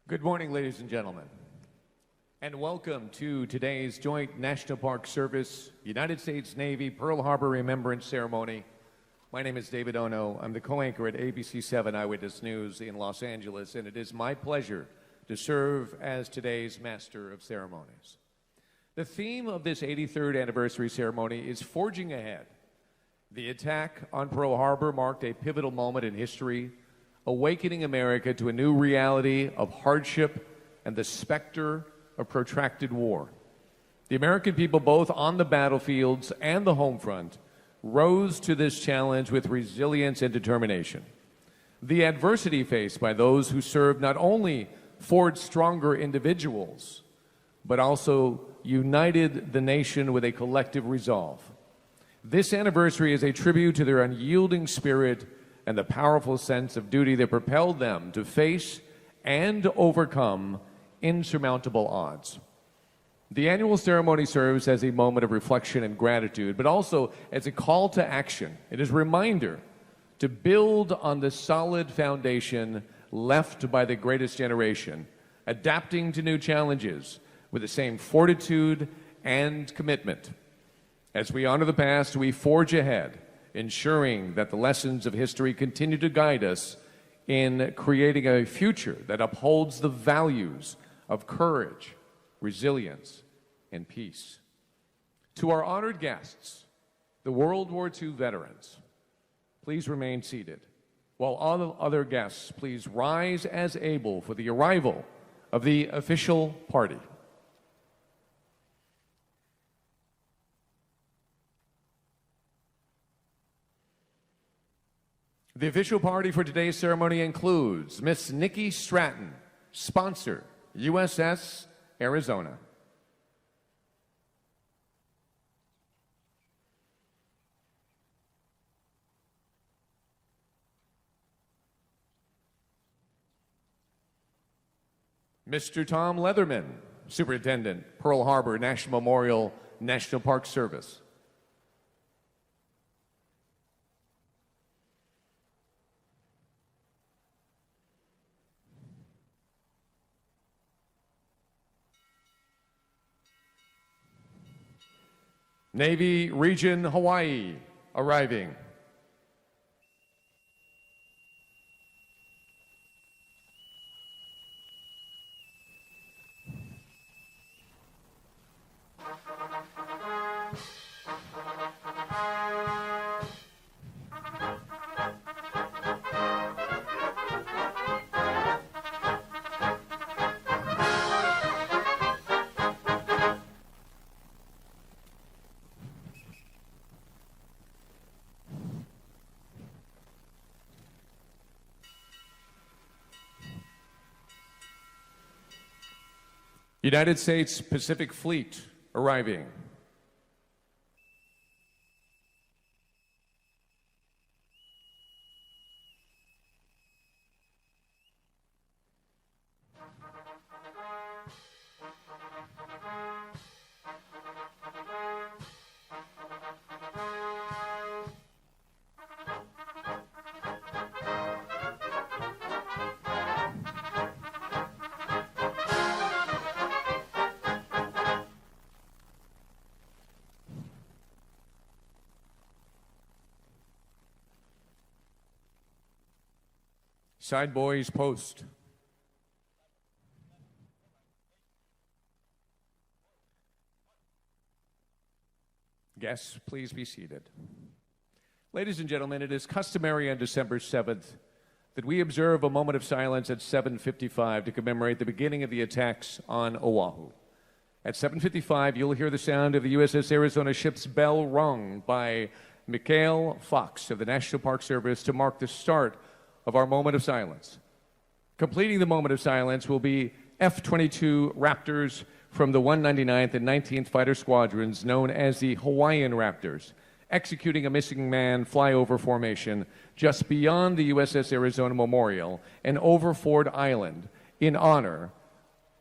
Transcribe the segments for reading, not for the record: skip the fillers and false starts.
Good morning, ladies and gentlemen, and welcome to today's Joint National Park Service, United States Navy Pearl Harbor Remembrance Ceremony. My name is David Ono. I'm the co-anchor at ABC 7 Eyewitness News in Los Angeles, and it is my pleasure to serve as today's Master of Ceremonies. The theme of this 83rd anniversary ceremony is Forging Ahead. The attack on Pearl Harbor marked a pivotal moment in history, awakening America to a new reality of hardship and the specter of protracted war. The American people, both on the battlefields and the home front, rose to this challenge with resilience and determination. The adversity faced by those who served not only forged stronger individuals, but also united the nation with a collective resolve. This anniversary is a tribute to their unyielding spirit and the powerful sense of duty that propelled them to face and overcome insurmountable odds. The annual ceremony serves as a moment of reflection and gratitude, but also as a call to action. It is a reminder to build on the solid foundation left by the greatest generation, adapting to new challenges with the same fortitude and commitment. As we honor the past, we forge ahead, ensuring that the lessons of history continue to guide us in creating a future that upholds the values of courage, resilience, and peace. To our honored guests, the World War II veterans, please remain seated, while all other guests please rise as able for the arrival of the official party. The official party for today's ceremony includes Miss Nikki Stratton, sponsor, USS Arizona. Mr. Tom Leatherman, Superintendent, Pearl Harbor National Memorial National Park Service. Navy Region Hawaii, arriving. United States Pacific Fleet, arriving. Side boys post. Guests, please be seated. Ladies and gentlemen, it is customary on December 7th that we observe a moment of silence at 7:55 to commemorate the beginning of the attacks on Oahu. At 7:55, you'll hear the sound of the USS Arizona ship's bell rung by Mikhail Fox of the National Park Service to mark the start of our moment of silence. Completing the moment of silence will be F-22 Raptors from the 199th and 19th Fighter Squadrons, known as the Hawaiian Raptors, executing a missing man flyover formation just beyond the USS Arizona Memorial and over Ford Island in honor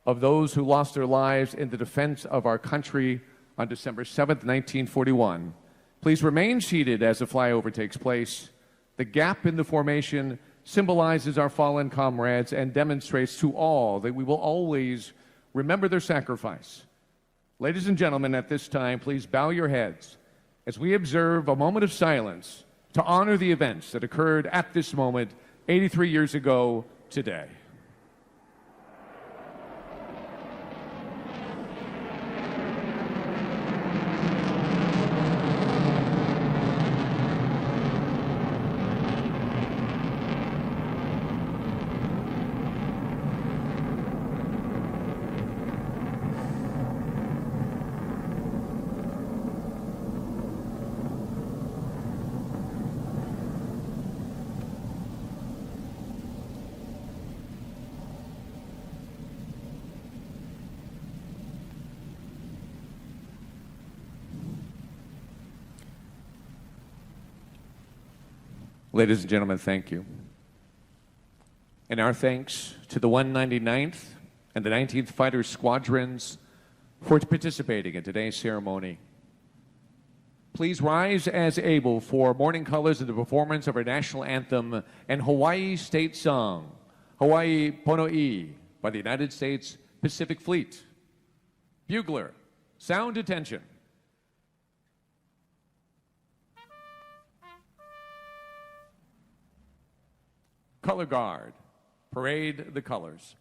of those who lost their lives in the defense of our country on December 7th, 1941. Please remain seated as the flyover takes place. The gap in the formation symbolizes our fallen comrades and demonstrates to all that we will always remember their sacrifice. Ladies and gentlemen, at this time, please bow your heads as we observe a moment of silence to honor the events that occurred at this moment 83 years ago today. Ladies and gentlemen, thank you. And our thanks to the 199th and the 19th Fighter Squadrons for participating in today's ceremony. Please rise as able for morning colors and the performance of our national anthem and Hawaii State Song, Hawaii Pono'i, by the United States Pacific Fleet. Bugler, sound attention. Color Guard, parade the colors.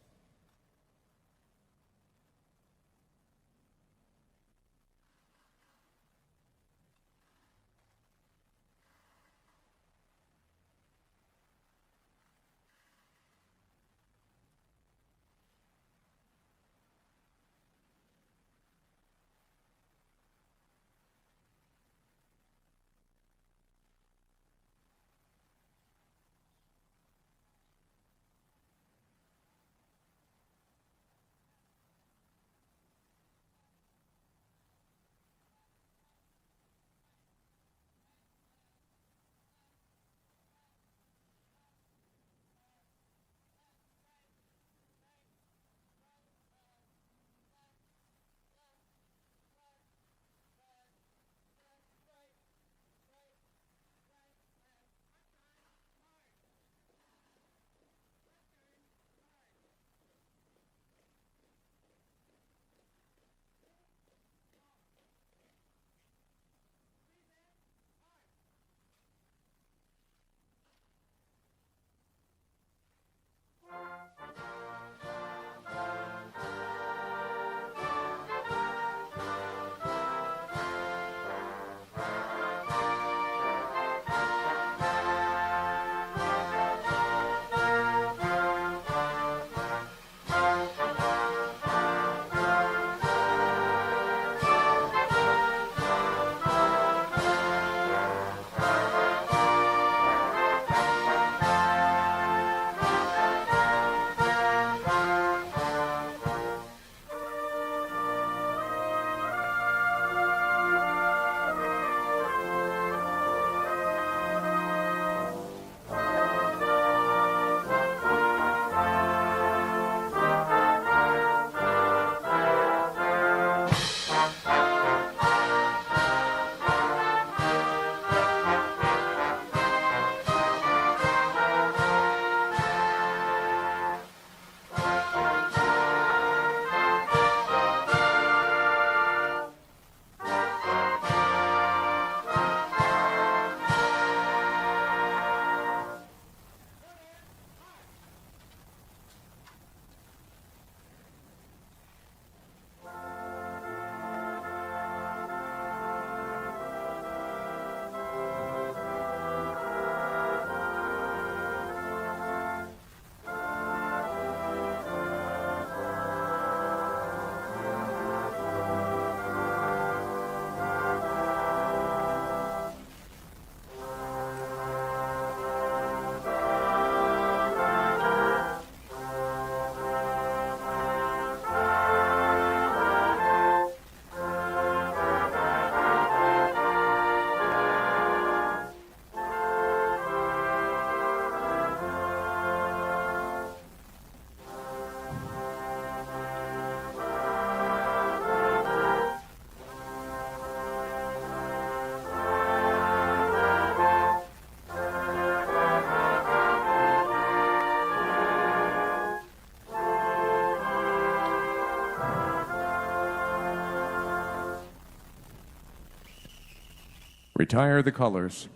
Retire the colors.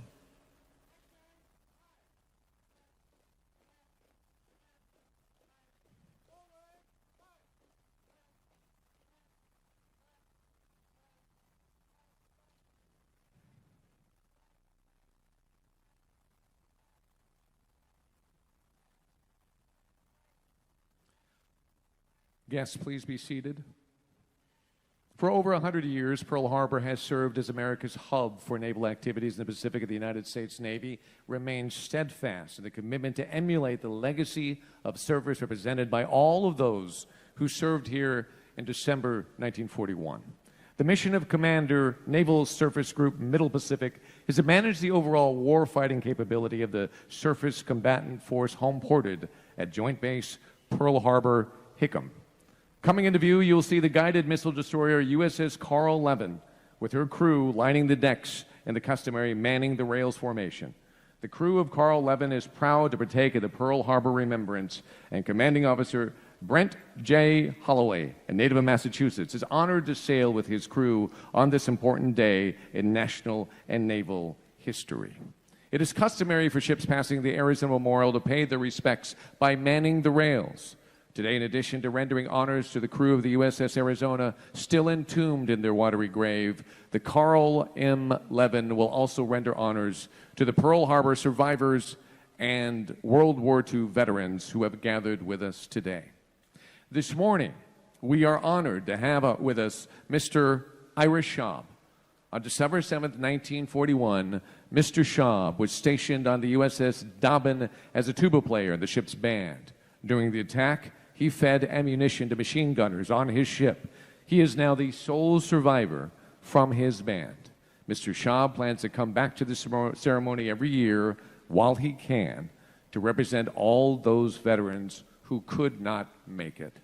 Guests, please be seated. For over 100 years, Pearl Harbor has served as America's hub for naval activities in the Pacific of the United States Navy, remains steadfast in the commitment to emulate the legacy of service represented by all of those who served here in December 1941. The mission of Commander Naval Surface Group Middle Pacific is to manage the overall warfighting capability of the surface combatant force home-ported at Joint Base Pearl Harbor, Hickam. Coming into view, you'll see the guided missile destroyer USS Carl Levin with her crew lining the decks in the customary manning the rails formation. The crew of Carl Levin is proud to partake of the Pearl Harbor Remembrance, and Commanding Officer Brent J. Holloway, a native of Massachusetts, is honored to sail with his crew on this important day in national and naval history. It is customary for ships passing the Arizona Memorial to pay their respects by manning the rails. Today, in addition to rendering honors to the crew of the USS Arizona, still entombed in their watery grave, the Carl M. Levin will also render honors to the Pearl Harbor survivors and World War II veterans who have gathered with us today. This morning, we are honored to have with us Mr. Ira Schaub. On December 7, 1941, Mr. Schaub was stationed on the USS Dobbin as a tuba player in the ship's band. During the attack, he fed ammunition to machine gunners on his ship. He is now the sole survivor from his band. Mr. Schaub plans to come back to the ceremony every year while he can to represent all those veterans who could not make it.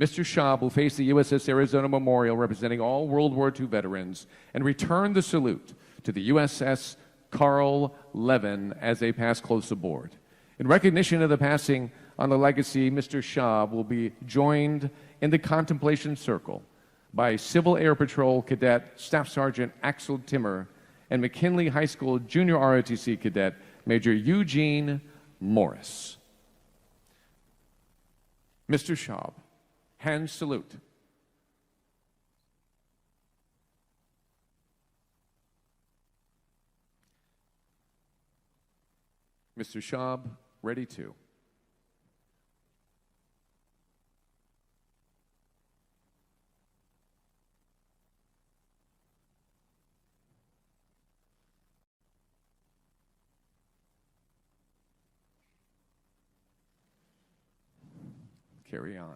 Mr. Schaub will face the USS Arizona Memorial representing all World War II veterans and return the salute to the USS Carl Levin as they pass close aboard. In recognition of the passing on the legacy, Mr. Schaub will be joined in the contemplation circle by Civil Air Patrol Cadet Staff Sergeant Axel Timmer and McKinley High School Junior ROTC Cadet Major Eugene Morris. Mr. Schaub, hand salute. Mr. Schaub, ready to. Carry on.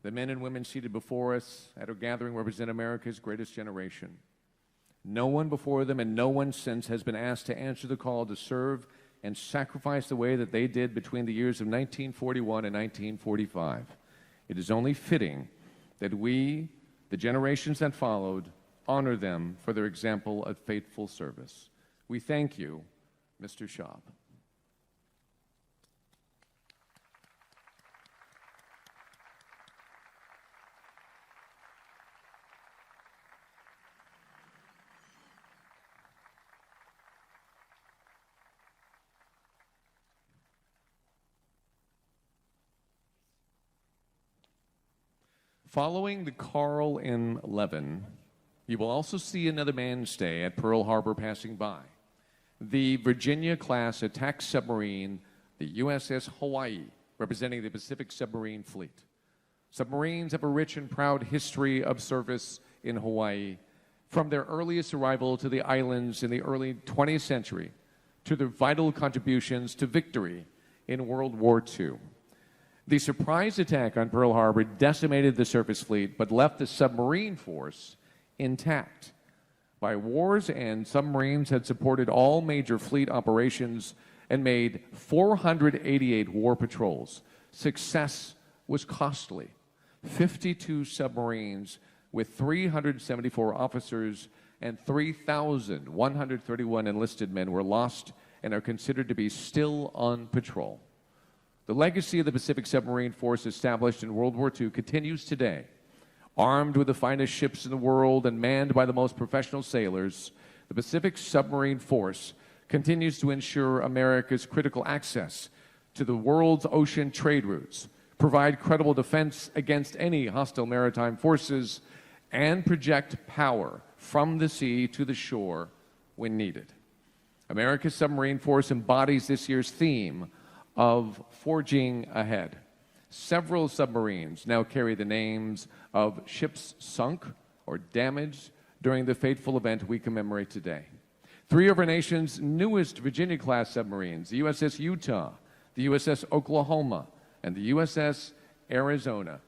The men and women seated before us at our gathering represent America's greatest generation. No one before them and no one since has been asked to answer the call to serve and sacrifice the way that they did between the years of 1941 and 1945. It is only fitting that we, the generations that followed, honor them for their example of faithful service. We thank you, Mr. Schaub. Following the Carl M. Levin, you will also see another mainstay at Pearl Harbor passing by. The Virginia-class attack submarine, the USS Hawaii, representing the Pacific Submarine Fleet. Submarines have a rich and proud history of service in Hawaii, from their earliest arrival to the islands in the early 20th century to their vital contributions to victory in World War II. The surprise attack on Pearl Harbor decimated the surface fleet, but left the submarine force intact. By war's end, submarines had supported all major fleet operations and made 488 war patrols. Success was costly. 52 submarines with 374 officers and 3,131 enlisted men were lost and are considered to be still on patrol. The legacy of the Pacific Submarine Force established in World War II continues today. Armed with the finest ships in the world and manned by the most professional sailors, the Pacific Submarine Force continues to ensure America's critical access to the world's ocean trade routes, provide credible defense against any hostile maritime forces, and project power from the sea to the shore when needed. America's submarine force embodies this year's theme of forging ahead. Several submarines now carry the names of ships sunk or damaged during the fateful event we commemorate today. Three of our nation's newest Virginia-class submarines, the USS Utah, the USS Oklahoma, and the USS Arizona,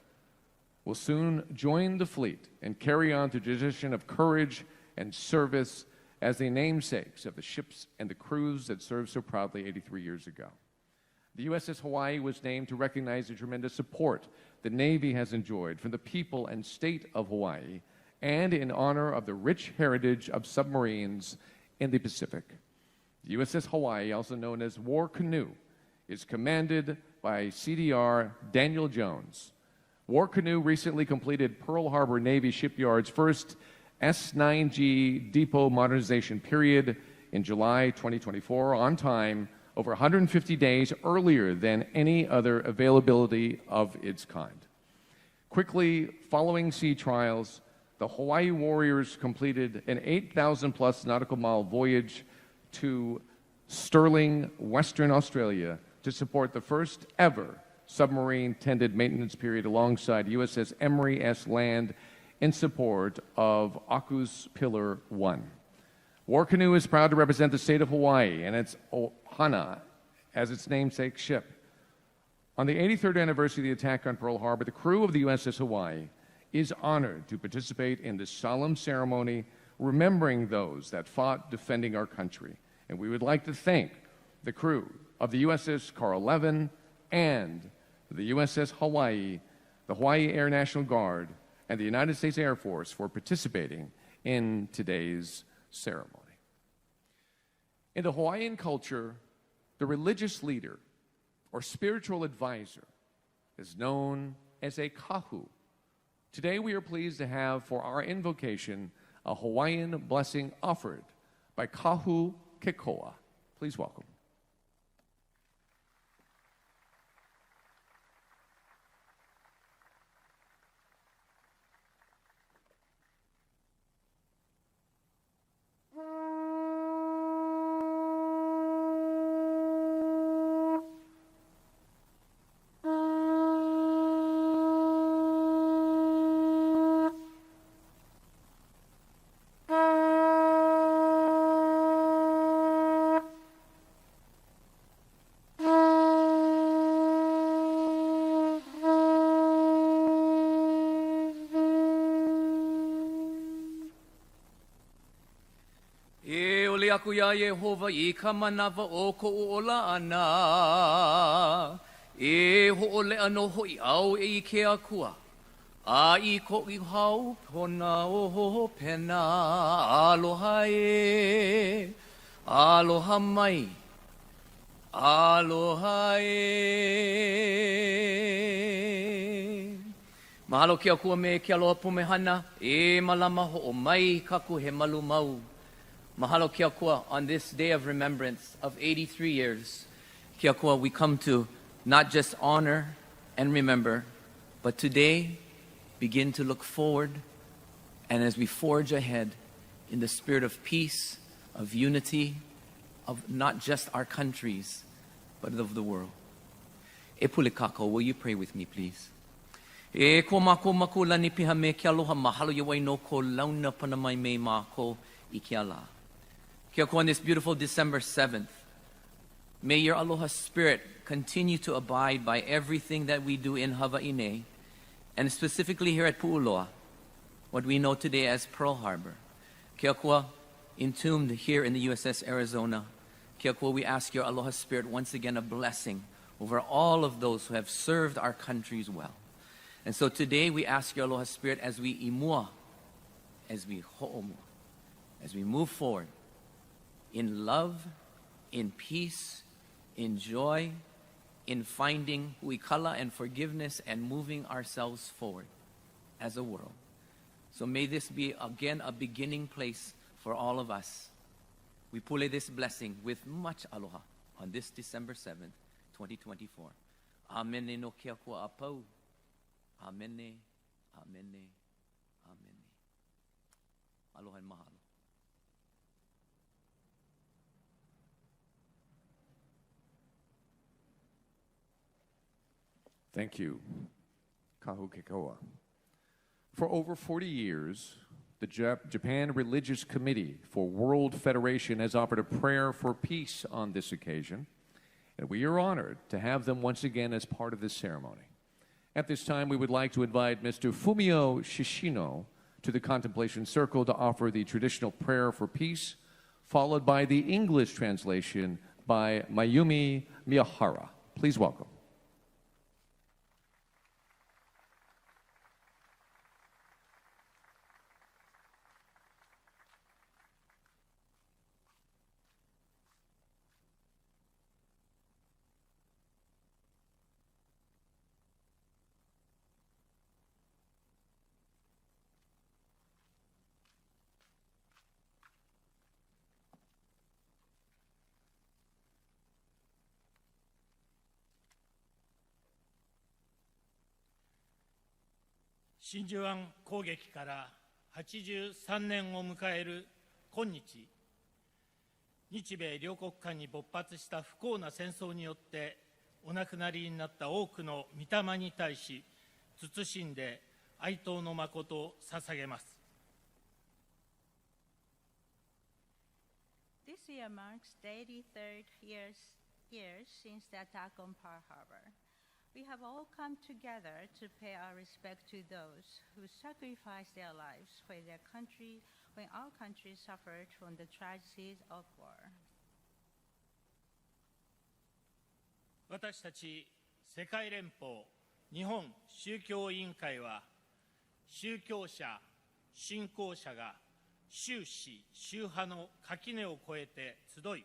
will soon join the fleet and carry on the tradition of courage and service as the namesakes of the ships and the crews that served so proudly 83 years ago. The USS Hawaii was named to recognize the tremendous support the Navy has enjoyed from the people and state of Hawaii, and in honor of the rich heritage of submarines in the Pacific. The USS Hawaii, also known as War Canoe, is commanded by CDR Daniel Jones. War Canoe recently completed Pearl Harbor Navy Shipyard's first S-9G depot modernization period in July 2024 on time, over 150 days earlier than any other availability of its kind. Quickly following sea trials, the Hawaii Warriors completed an 8,000-plus nautical mile voyage to Stirling, Western Australia, to support the first ever submarine tended maintenance period alongside USS Emery S. Land in support of AUKUS Pillar 1. War Canoe is proud to represent the state of Hawaii and its Ohana as its namesake ship. On the 83rd anniversary of the attack on Pearl Harbor, the crew of the USS Hawaii is honored to participate in this solemn ceremony, remembering those that fought defending our country. And we would like to thank the crew of the USS Carl Levin and the USS Hawaii, the Hawaii Air National Guard, and the United States Air Force for participating in today's ceremony. In the Hawaiian culture, the religious leader or spiritual advisor is known as a kahu. Today we are pleased to have for our invocation a Hawaiian blessing offered by Kahu Kekoa. Please welcome. Aku ya Yehova I ka manawa o ko ola ana E ho ole ano ho I au e I ke akua A I ko I hau pona o ho pena Aloha e Aloha mai Aloha e Mahalo ke akua me ke aloha pumehana E malama ho o mai kaku he malu mau Mahalo kia kua, on this day of remembrance of 83 years, kia kua, we come to not just honor and remember, but today begin to look forward, and as we forge ahead in the spirit of peace, of unity, of not just our countries, but of the world. E pulikako, will you pray with me, please? E ko mako mako lani piha me kia aloha mahalo yawai no ko launa panamai me mako I kia la. Kia kua, on this beautiful December 7th, may your aloha spirit continue to abide by everything that we do in Hawaii, and specifically here at Pu'uloa, what we know today as Pearl Harbor. Kia kua, entombed here in the USS Arizona. Kia kua, we ask your aloha spirit once again a blessing over all of those who have served our countries well. And so today we ask your aloha spirit as we imua, as we ho'omu, as we move forward, in love, in peace, in joy, in finding huikala and forgiveness and moving ourselves forward. as a world. So may this be again a beginning place for all of us. We pule this blessing with much aloha on this December 7th, 2024. Amene no kia kua apau. Amene, amene, amene. Aloha and mahalo. Thank you, Kahukikoa. For over 40 years, the Japan Religious Committee for World Federation has offered a prayer for peace on this occasion, and we are honored to have them once again as part of this ceremony. At this time, we would like to invite Mr. Fumio Shishino to the Contemplation Circle to offer the traditional prayer for peace, followed by the English translation by Mayumi Miyahara. Please welcome.真珠湾攻撃から83年を迎える今日、日米両国間に勃発した不幸な戦争によってお亡くなりになった多くの御霊に対し、謹んで哀悼の誠を捧げます。This year marks the 83rd year since the attack on Pearl Harbor. We have all come together to pay our respect to those who sacrificed their lives for their country when our country suffered from the tragedies of war. 私たち世界連邦日本宗教委員会は、宗教者、信仰者が宗旨、宗派の垣根を越えて集い、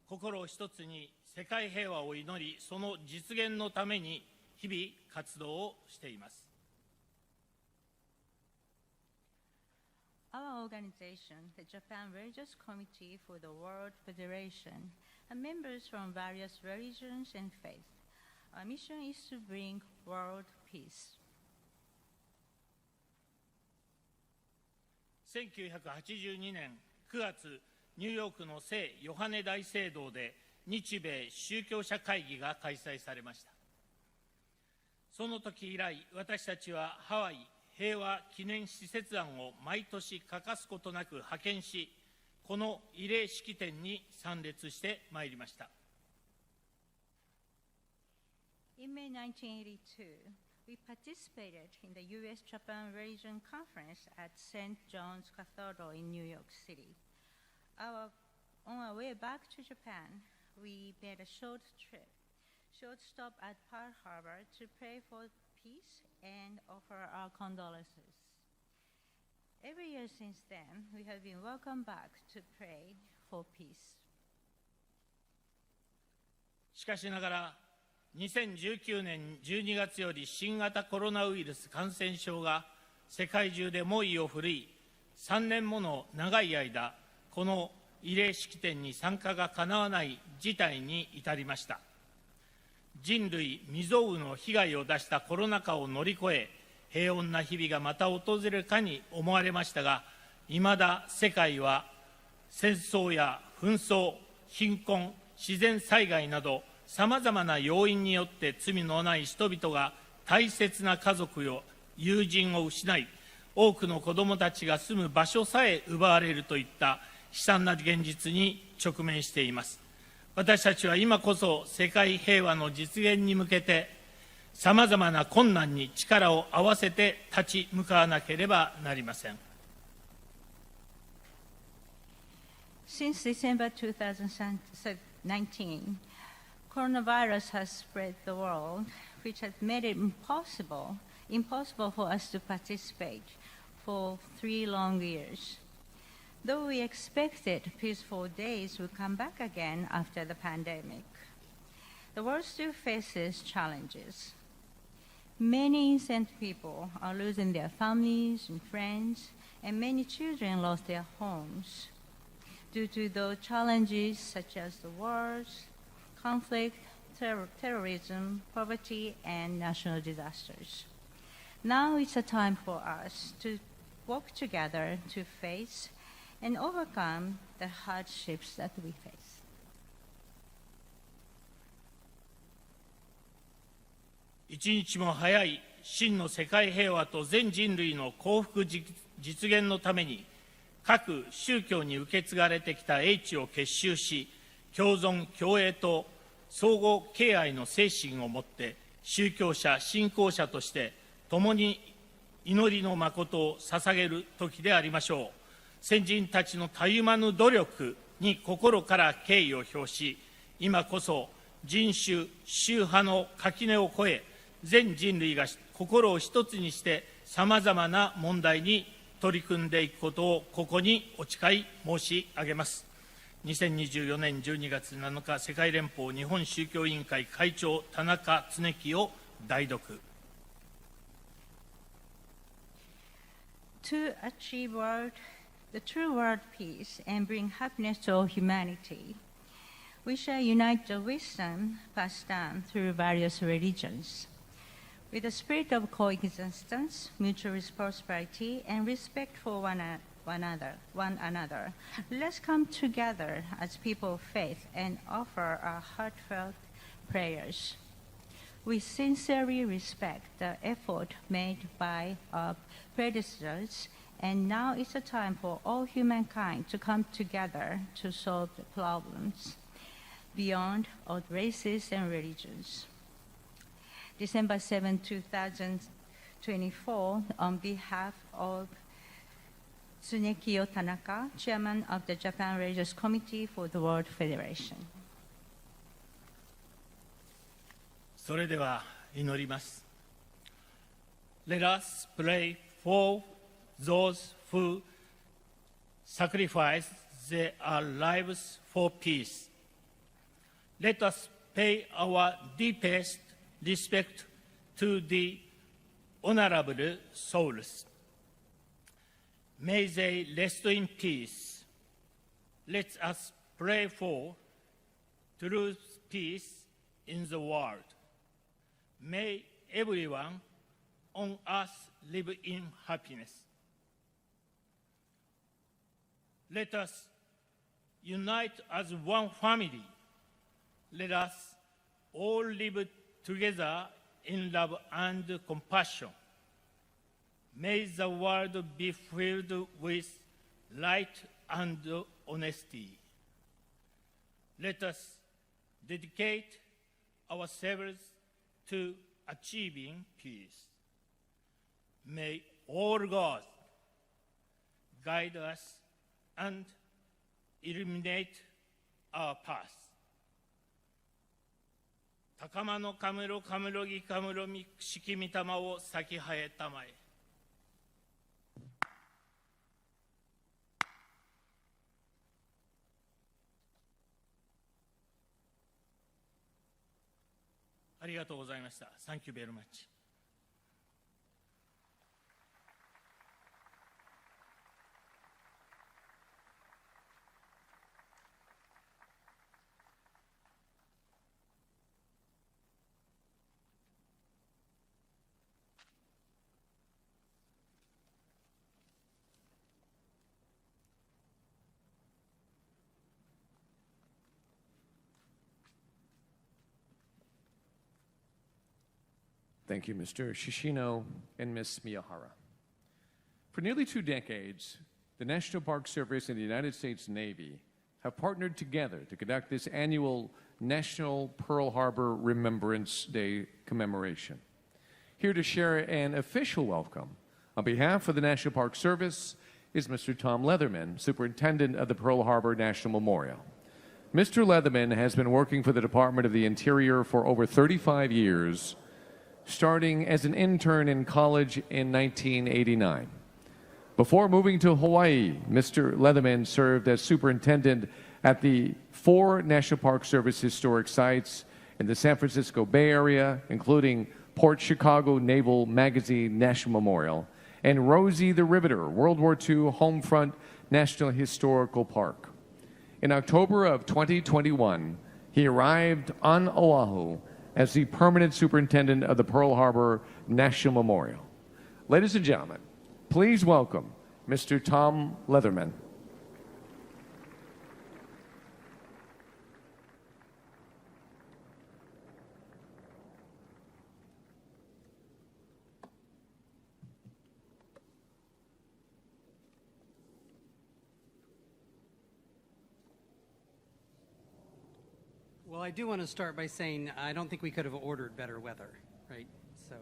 心を一つに世界平和を祈り、その実現のために日々活動をしています。Our organization, the Japan Religious Committee for the World Federation, and members from various religions and faiths, our mission is to bring world peace. 1982年9月、ニューヨークの聖ヨハネ大聖堂で日米宗教者会議が開催されました。その時以来、私たちはハワイ平和記念施設案を毎年欠かすことなく派遣し、この慰霊式典に参列してまいりました。In May 1982, we participated in the U.S.-Japan Religion Conference at St. John's Cathedral in New York City. On our way back to Japan, we made a short stop at Pearl Harbor to pray for peace and offer our condolences. Every year since then, we have been welcomed back to pray for peace. しかしながら、2019年12月より新型コロナウイルス感染症が世界中で猛威を振るい、3年もの長い間、この慰霊式典に参加がかなわない事態に至りました。人類未曾有の被害を出したコロナ禍を乗り越え、平穏な日々がまた訪れるかに思われましたが、いまだ世界は戦争や紛争、貧困、自然災害など、さまざまな要因によって罪のない人々が大切な家族や友人を失い、多くの子どもたちが住む場所さえ奪われるといった悲惨な現実に直面しています。私たちは今こそ世界平和の実現に向けて、さまざまな困難に力を合わせて立ち向かわなければなりません。Since December 2019, coronavirus has spread the world, which has made it impossible for us to participate for 3 long years. Though we expected peaceful days would come back again after the pandemic, the world still faces challenges. Many innocent people are losing their families and friends, and many children lost their homes due to those challenges such as the wars, conflict, terrorism, poverty, and national disasters. Now it's a time for us to work together to face and overcome the hardships that we face. 一日も早い真の世界平和と全人類の幸福実現のために、各宗教に受け継がれてきた英知を結集し、共存共栄と相互敬愛の精神をもって宗教者信仰者として共に祈りの誠を捧げる時でありましょう。先人たちのたゆまぬ努力に心から敬意を表し、今こそ人種宗派の垣根を越え、全人類が心を一つにしてさまざまな問題に取り組んでいくことをここにお誓い申し上げます。2024年12月7日、世界連邦日本宗教委員会会長田中恒樹を代読。To achieve the true world peace and bring happiness to all humanity, we shall unite the wisdom passed down through various religions. With a spirit of coexistence, mutual prosperity, and respect for one another, let's come together as people of faith and offer our heartfelt prayers. We sincerely respect the effort made by our predecessors, and now is the time for all humankind to come together to solve the problems beyond all races and religions. December 7, 2024, on behalf of Tsunekio Tanaka, Chairman of the Japan Religious Committee for the World Federation. それでは祈ります。Let us pray for those who sacrifice their lives for peace. Let us pay our deepest respect to the honorable souls. May they rest in peace. Let us pray for true peace in the world. May everyone on earth live in happiness. Let us unite as one family. Let us all live together in love and compassion. May the world be filled with light and honesty. Let us dedicate ourselves to achieving peace. May all God guide us and illuminate our path. 高間のカムロカムロギカムロミシキミタマを咲き生えたまえ。ありがとうございました。Thank you very much. Thank you, Mr. Shishino and Ms. Miyahara. For nearly 2 decades, the National Park Service and the United States Navy have partnered together to conduct this annual National Pearl Harbor Remembrance Day commemoration. Here to share an official welcome on behalf of the National Park Service is Mr. Tom Leatherman, Superintendent of the Pearl Harbor National Memorial. Mr. Leatherman has been working for the Department of the Interior for over 35 years, starting as an intern in college in 1989. Before moving to Hawaii, Mr. Leatherman served as superintendent at the 4 National Park Service historic sites in the San Francisco Bay Area, including Port Chicago Naval Magazine National Memorial, and Rosie the Riveter, World War II Homefront National Historical Park. In October of 2021, he arrived on Oahu as the permanent superintendent of the Pearl Harbor National Memorial. Ladies and gentlemen, please welcome Mr. Tom Leatherman. Well, I do want to start by saying I don't think we could have ordered better weather, right? So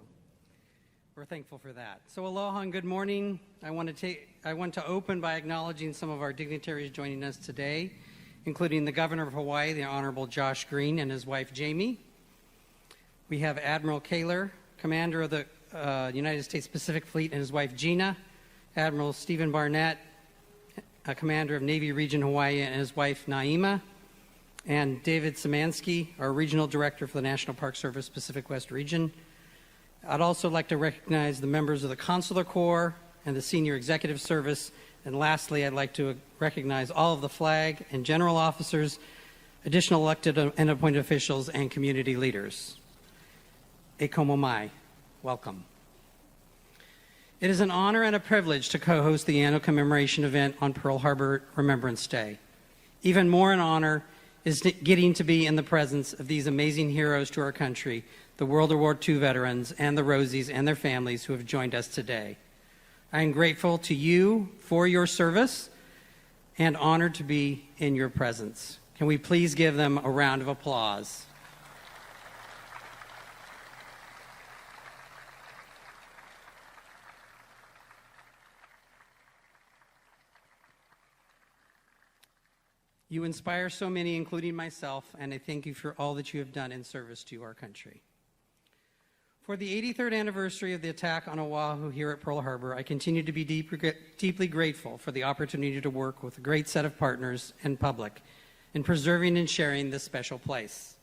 we're thankful for that. So aloha and good morning. I want to open by acknowledging some of our dignitaries joining us today, including the Governor of Hawaii, the Honorable Josh Green, and his wife Jamie. We have Admiral Kaler, Commander of the United States Pacific Fleet, and his wife Gina, Admiral Stephen Barnett, Commander of Navy Region Hawaii, and his wife Naima, and David Szymanski, our Regional Director for the National Park Service Pacific West Region. I'd also like to recognize the members of the Consular Corps and the Senior Executive Service. And lastly, I'd like to recognize all of the flag and general officers, additional elected and appointed officials, and community leaders. E komo mai. Welcome. It is an honor and a privilege to co-host the annual commemoration event on Pearl Harbor Remembrance Day. Even more an honor is getting to be in the presence of these amazing heroes to our country, the World War II veterans and the Rosies and their families who have joined us today. I am grateful to you for your service and honored to be in your presence. Can we please give them a round of applause? You inspire so many, including myself, and I thank you for all that you have done in service to our country. For the 83rd anniversary of the attack on Oahu here at Pearl Harbor, I continue to be deeply grateful for the opportunity to work with a great set of partners and public in preserving and sharing this special place.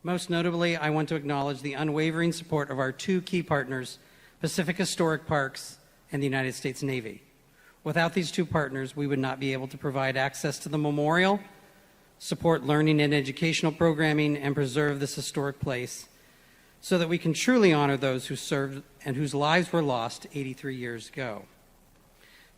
Most notably, I want to acknowledge the unwavering support of our two key partners, Pacific Historic Parks and the United States Navy. Without these two partners, we would not be able to provide access to the memorial, support learning and educational programming, and preserve this historic place so that we can truly honor those who served and whose lives were lost 83 years ago.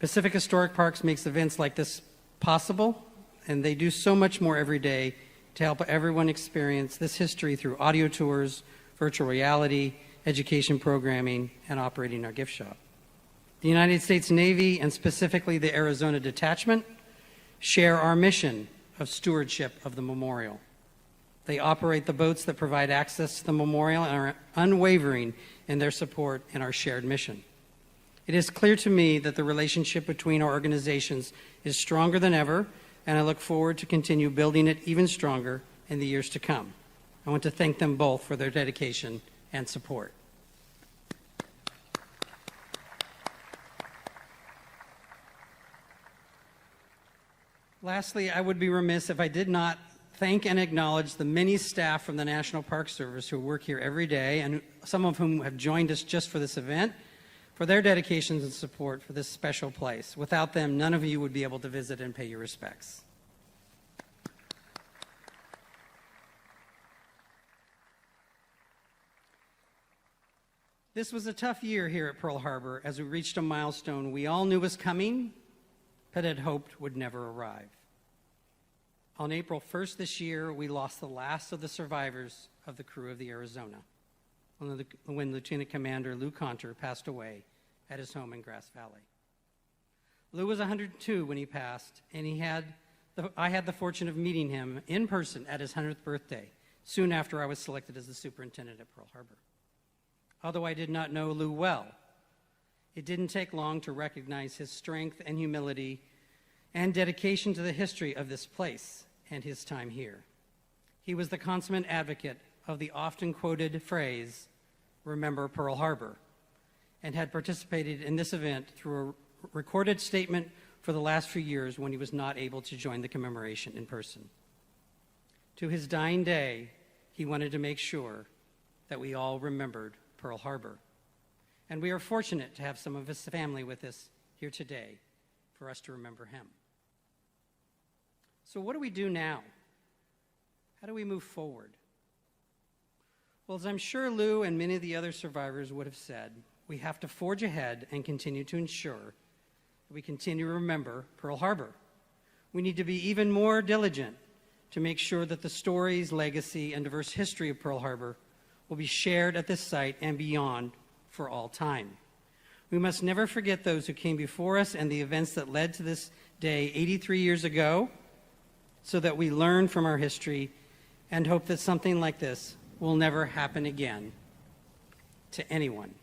Pacific Historic Parks makes events like this possible, and they do so much more every day to help everyone experience this history through audio tours, virtual reality, education programming, and operating our gift shop. The United States Navy, and specifically the Arizona Detachment, share our mission of stewardship of the memorial. They operate the boats that provide access to the memorial and are unwavering in their support in our shared mission. It is clear to me that the relationship between our organizations is stronger than ever, and I look forward to continue building it even stronger in the years to come. I want to thank them both for their dedication and support. Lastly, I would be remiss if I did not thank and acknowledge the many staff from the National Park Service who work here every day, and some of whom have joined us just for this event, for their dedications and support for this special place. Without them, none of you would be able to visit and pay your respects. This was a tough year here at Pearl Harbor as we reached a milestone we all knew was coming, but had hoped would never arrive. On April 1st this year, we lost the last of the survivors of the crew of the Arizona when Lieutenant Commander Lou Conter passed away at his home in Grass Valley. Lou was 102 when he passed, and I had the fortune of meeting him in person at his 100th birthday, soon after I was selected as the superintendent at Pearl Harbor. Although I did not know Lou well, it didn't take long to recognize his strength and humility and dedication to the history of this place and his time here. He was the consummate advocate of the often quoted phrase, "Remember Pearl Harbor," and had participated in this event through a recorded statement for the last few years when he was not able to join the commemoration in person. To his dying day, he wanted to make sure that we all remembered Pearl Harbor. And we are fortunate to have some of his family with us here today for us to remember him. So what do we do now? How do we move forward? Well, as I'm sure Lou and many of the other survivors would have said, we have to forge ahead and continue to ensure that we continue to remember Pearl Harbor. We need to be even more diligent to make sure that the stories, legacy, and diverse history of Pearl Harbor will be shared at this site and beyond for all time. We must never forget those who came before us and the events that led to this day 83 years ago, so that we learn from our history and hope that something like this will never happen again to anyone.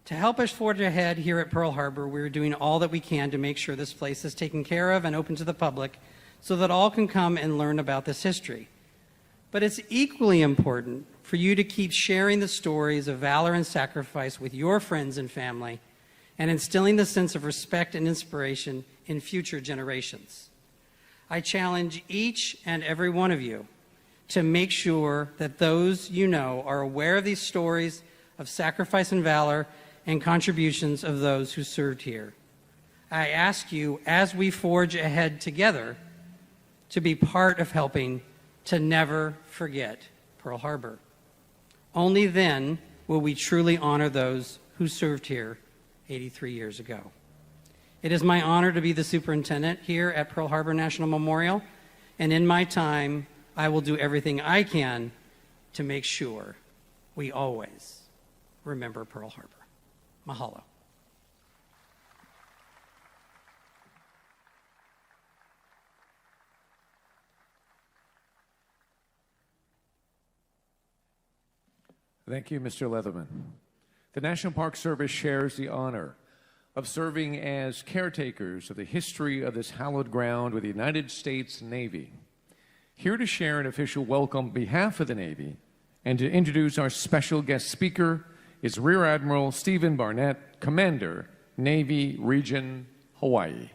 To help us forge ahead here at Pearl Harbor, we're doing all that we can to make sure this place is taken care of and open to the public so that all can come and learn about this history. But it's equally important for you to keep sharing the stories of valor and sacrifice with your friends and family and instilling the sense of respect and inspiration in future generations. I challenge each and every one of you to make sure that those you know are aware of these stories of sacrifice and valor and contributions of those who served here. I ask you, as we forge ahead together, to be part of helping to never forget Pearl Harbor. Only then will we truly honor those who served here 83 years ago. It is my honor to be the superintendent here at Pearl Harbor National Memorial, and in my time, I will do everything I can to make sure we always remember Pearl Harbor. Mahalo. Thank you, Mr. Leatherman. The National Park Service shares the honor of serving as caretakers of the history of this hallowed ground with the United States Navy. Here to share an official welcome on behalf of the Navy and to introduce our special guest speaker is Rear Admiral Stephen Barnett, Commander, Navy Region, Hawaii.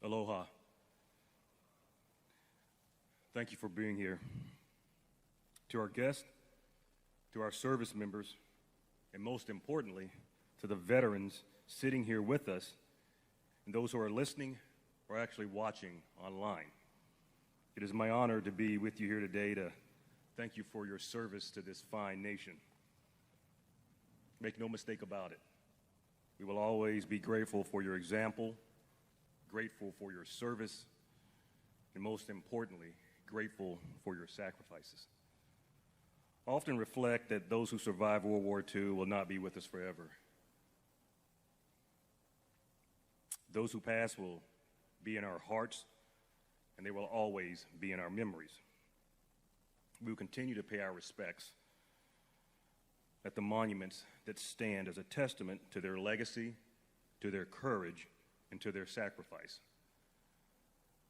Aloha. Thank you for being here. To our guests, to our service members, and most importantly, to the veterans sitting here with us, and those who are listening or actually watching online. It is my honor to be with you here today to thank you for your service to this fine nation. Make no mistake about it. We will always be grateful for your example, grateful for your service, and most importantly, grateful for your sacrifices. I often reflect that those who survived World War II will not be with us forever. Those who pass will be in our hearts, and they will always be in our memories. We will continue to pay our respects at the monuments that stand as a testament to their legacy, to their courage, and to their sacrifice.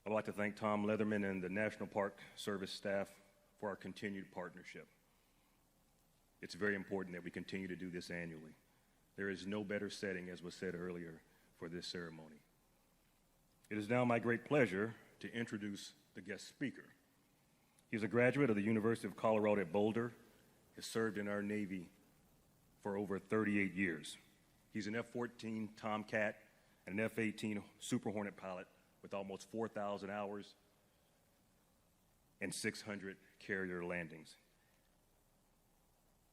I'd like to thank Tom Leatherman and the National Park Service staff for our continued partnership. It's very important that we continue to do this annually. There is no better setting, as was said earlier, for this ceremony. It is now my great pleasure to introduce the guest speaker. He is a graduate of the University of Colorado at Boulder, has served in our Navy for over 38 years. He's an F-14 Tomcat and an F-18 Super Hornet pilot with almost 4,000 hours and 600 carrier landings.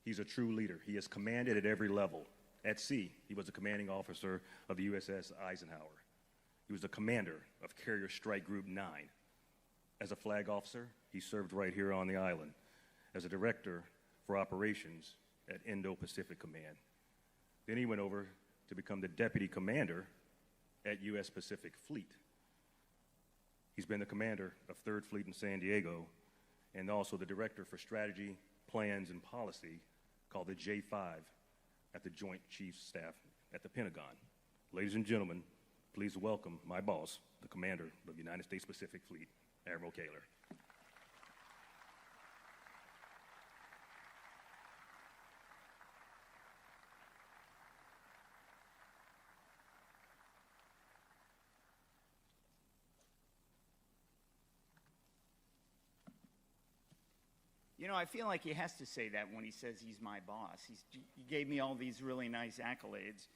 He's a true leader. He has commanded at every level. At sea, he was a commanding officer of the USS Eisenhower. He was the commander of Carrier Strike Group 9. As a flag officer, he served right here on the island as a director for operations at Indo-Pacific Command. Then he went over to become the deputy commander at U.S. Pacific Fleet. He's been the commander of 3rd Fleet in San Diego and also the director for strategy, plans, and policy called the J5 at the Joint Chiefs Staff at the Pentagon. Ladies and gentlemen, please welcome my boss, the commander of the United States Pacific Fleet, Admiral Kaler. You know, I feel like he has to say that when he says he's my boss. He gave me all these really nice accolades.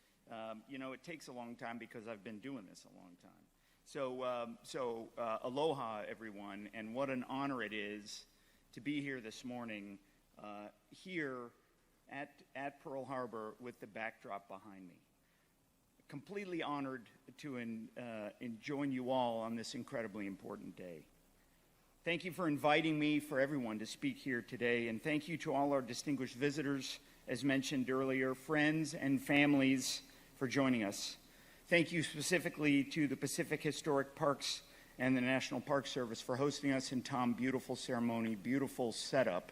You know, it takes a long time because I've been doing this a long time. So aloha, everyone, and what an honor it is to be here this morning, here at Pearl Harbor with the backdrop behind me. Completely honored to join you all on this incredibly important day. Thank you for inviting me, for everyone, to speak here today, and thank you to all our distinguished visitors, as mentioned earlier, friends and families for joining us. Thank you specifically to the Pacific Historic Parks and the National Park Service for hosting us, and Tom, beautiful ceremony, beautiful setup,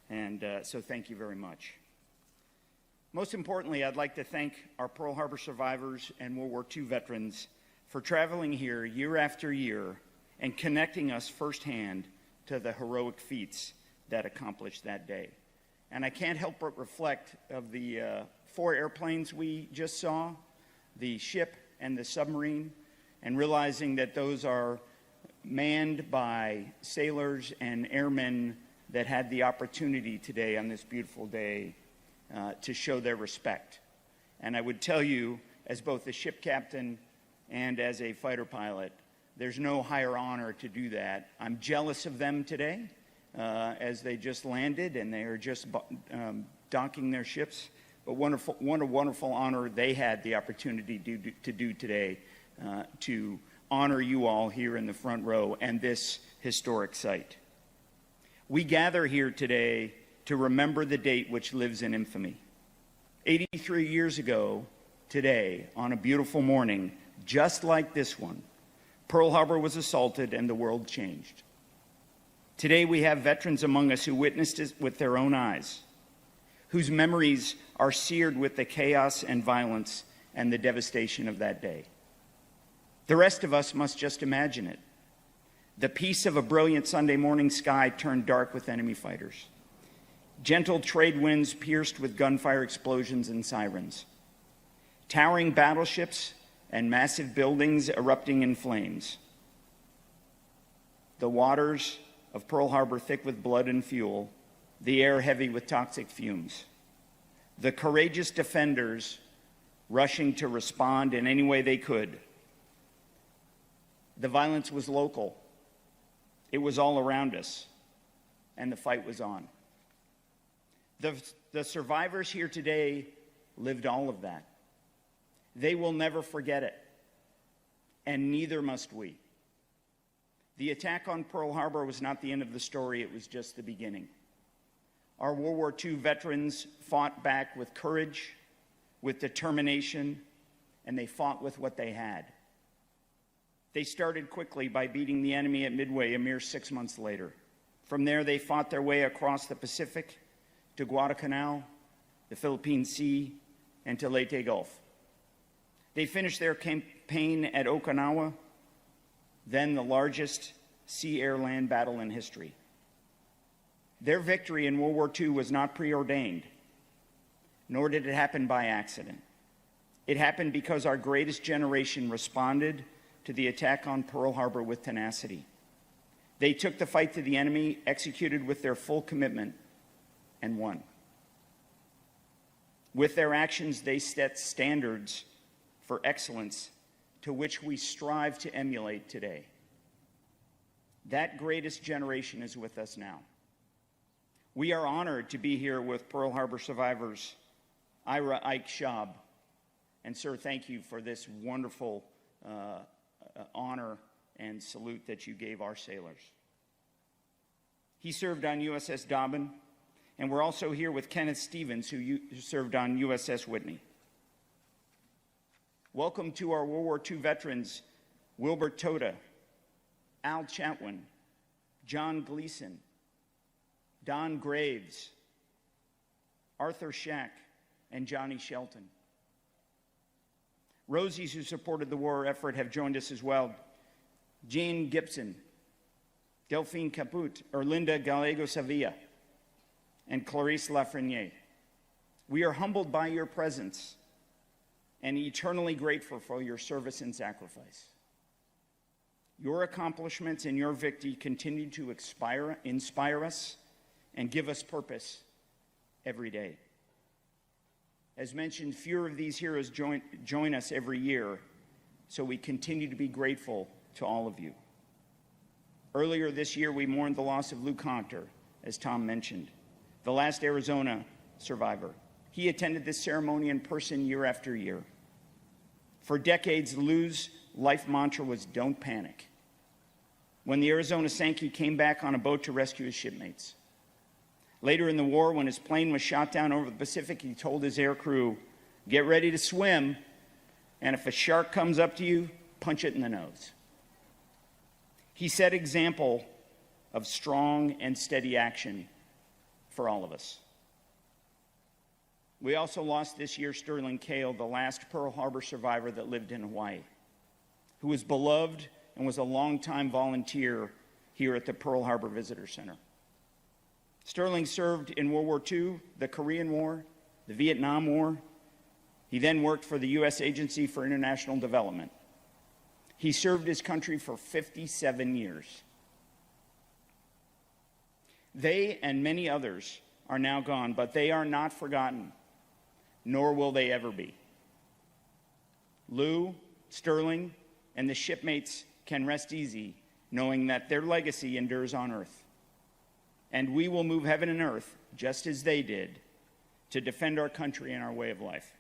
and so thank you very much. Most importantly, I'd like to thank our Pearl Harbor survivors and World War II veterans for traveling here year after year and connecting us firsthand to the heroic feats that accomplished that day. And I can't help but reflect of the 4 airplanes we just saw, the ship and the submarine, and realizing that those are manned by sailors and airmen that had the opportunity today on this beautiful day to show their respect. And I would tell you, as both a ship captain and as a fighter pilot, there's no higher honor to do that. I'm jealous of them today as they just landed and they are just docking their ships. But what a wonderful honor they had the opportunity to do today to honor you all here in the front row and this historic site. We gather here today to remember the date which lives in infamy. 83 years ago today, on a beautiful morning, just like this one, Pearl Harbor was assaulted and the world changed. Today we have veterans among us who witnessed it with their own eyes, whose memories are seared with the chaos and violence and the devastation of that day. The rest of us must just imagine it. The peace of a brilliant Sunday morning sky turned dark with enemy fighters. Gentle trade winds pierced with gunfire explosions and sirens. Towering battleships and massive buildings erupting in flames. The waters of Pearl Harbor thick with blood and fuel, the air heavy with toxic fumes. The courageous defenders rushing to respond in any way they could. The violence was local. It was all around us, and the fight was on. The survivors here today lived all of that. They will never forget it, and neither must we. The attack on Pearl Harbor was not the end of the story, it was just the beginning. Our World War II veterans fought back with courage, with determination, and they fought with what they had. They started quickly by beating the enemy at Midway a mere 6 months later. From there, they fought their way across the Pacific to Guadalcanal, the Philippine Sea, and to Leyte Gulf. They finished their campaign at Okinawa, then the largest sea-air-land battle in history. Their victory in World War II was not preordained, nor did it happen by accident. It happened because our greatest generation responded to the attack on Pearl Harbor with tenacity. They took the fight to the enemy, executed with their full commitment, and won. With their actions, they set standards for excellence to which we strive to emulate today. That greatest generation is with us now. We are honored to be here with Pearl Harbor survivors Ira Ike Schaub. And sir, thank you for this wonderful honor and salute that you gave our sailors. He served on USS Dobbin, and we're also here with Kenneth Stevens, who served on USS Whitney. Welcome to our World War II veterans, Wilbur Toda, Al Chatwin, John Gleason, Don Graves, Arthur Shack, and Johnny Shelton. Rosies who supported the war effort have joined us as well. Jane Gibson, Delphine Caput, Erlinda Gallego Sevilla, and Clarice Lafreniere. We are humbled by your presence and eternally grateful for your service and sacrifice. Your accomplishments and your victory continue to inspire us and give us purpose every day. As mentioned, fewer of these heroes join us every year, so we continue to be grateful to all of you. Earlier this year, we mourned the loss of Luke Hunter, as Tom mentioned, the last Arizona survivor. He attended this ceremony in person year after year. For decades, Lou's life mantra was, "Don't panic." When the Arizona sank, he came back on a boat to rescue his shipmates. Later in the war, when his plane was shot down over the Pacific, he told his air crew, "Get ready to swim, and if a shark comes up to you, punch it in the nose." He set example of strong and steady action for all of us. We also lost this year Sterling Cale, the last Pearl Harbor survivor that lived in Hawaii, who was beloved and was a longtime volunteer here at the Pearl Harbor Visitor Center. Sterling served in World War II, the Korean War, the Vietnam War. He then worked for the U.S. Agency for International Development. He served his country for 57 years. They and many others are now gone, but they are not forgotten, nor will they ever be. Lou, Sterling, and the shipmates can rest easy knowing that their legacy endures on earth. And we will move heaven and earth, just as they did, to defend our country and our way of life.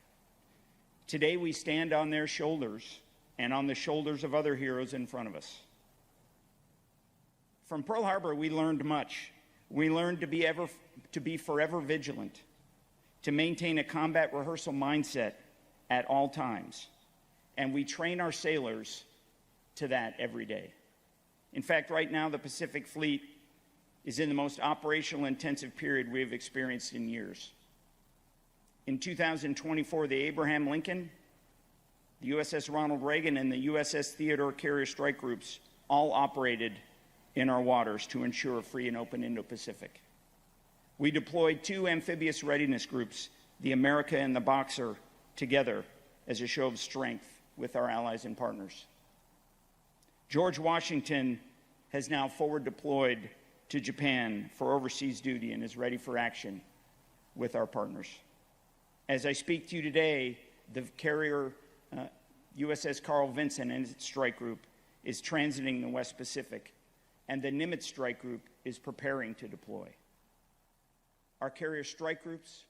Today we stand on their shoulders and on the shoulders of other heroes in front of us. From Pearl Harbor, we learned much. We learned to be forever vigilant, to maintain a combat rehearsal mindset at all times. And we train our sailors to that every day. In fact, right now, the Pacific Fleet is in the most operational intensive period we have experienced in years. In 2024, the Abraham Lincoln, the USS Ronald Reagan, and the USS Theodore carrier strike groups all operated in our waters to ensure a free and open Indo-Pacific. We deployed 2 amphibious readiness groups, the America and the Boxer, together as a show of strength with our allies and partners. George Washington has now forward deployed to Japan for overseas duty and is ready for action with our partners. As I speak to you today, the carrier USS Carl Vinson and its strike group is transiting the West Pacific, and the Nimitz strike group is preparing to deploy. Our carrier strike groups,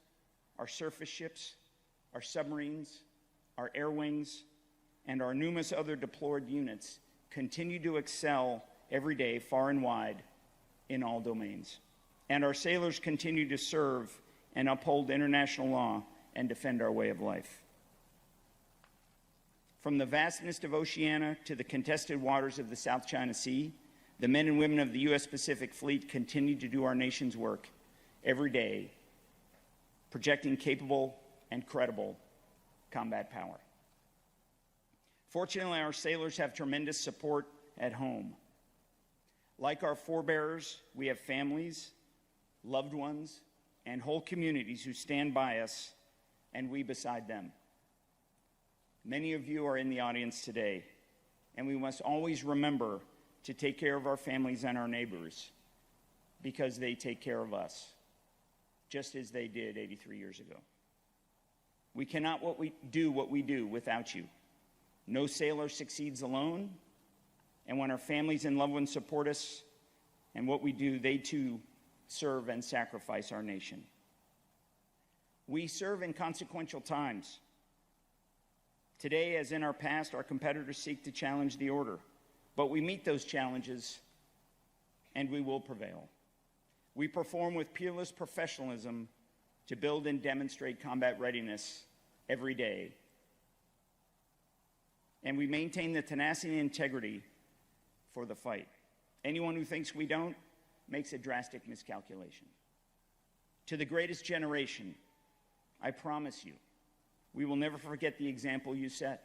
our surface ships, our submarines, our air wings, and our numerous other deployed units continue to excel every day far and wide in all domains. And our sailors continue to serve and uphold international law and defend our way of life. From the vastness of Oceania to the contested waters of the South China Sea, the men and women of the U.S. Pacific Fleet continue to do our nation's work every day, projecting capable and credible combat power. Fortunately, our sailors have tremendous support at home. Like our forebears, we have families, loved ones, and whole communities who stand by us, and we beside them. Many of you are in the audience today, and we must always remember to take care of our families and our neighbors because they take care of us, just as they did 83 years ago. We cannot do what we do without you. No sailor succeeds alone, and when our families and loved ones support us and what we do, they too serve and sacrifice our nation. We serve in consequential times. Today, as in our past, our competitors seek to challenge the order, but we meet those challenges and we will prevail. We perform with peerless professionalism to build and demonstrate combat readiness every day. And we maintain the tenacity and integrity for the fight. Anyone who thinks we don't makes a drastic miscalculation. To the greatest generation, I promise you, we will never forget the example you set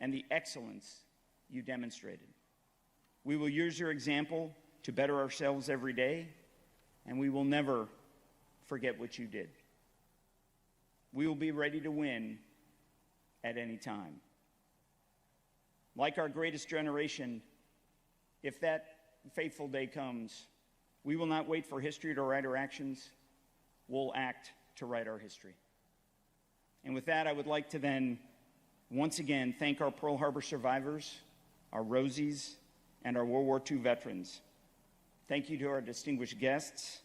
and the excellence you demonstrated. We will use your example to better ourselves every day, and we will never forget what you did. We will be ready to win at any time. Like our greatest generation, if that fateful day comes, We will not wait for history to write our actions. We'll act to write our history. And with that, I would like to then once again thank our Pearl Harbor survivors, our Rosies, and our World War II veterans. Thank you to our distinguished guests,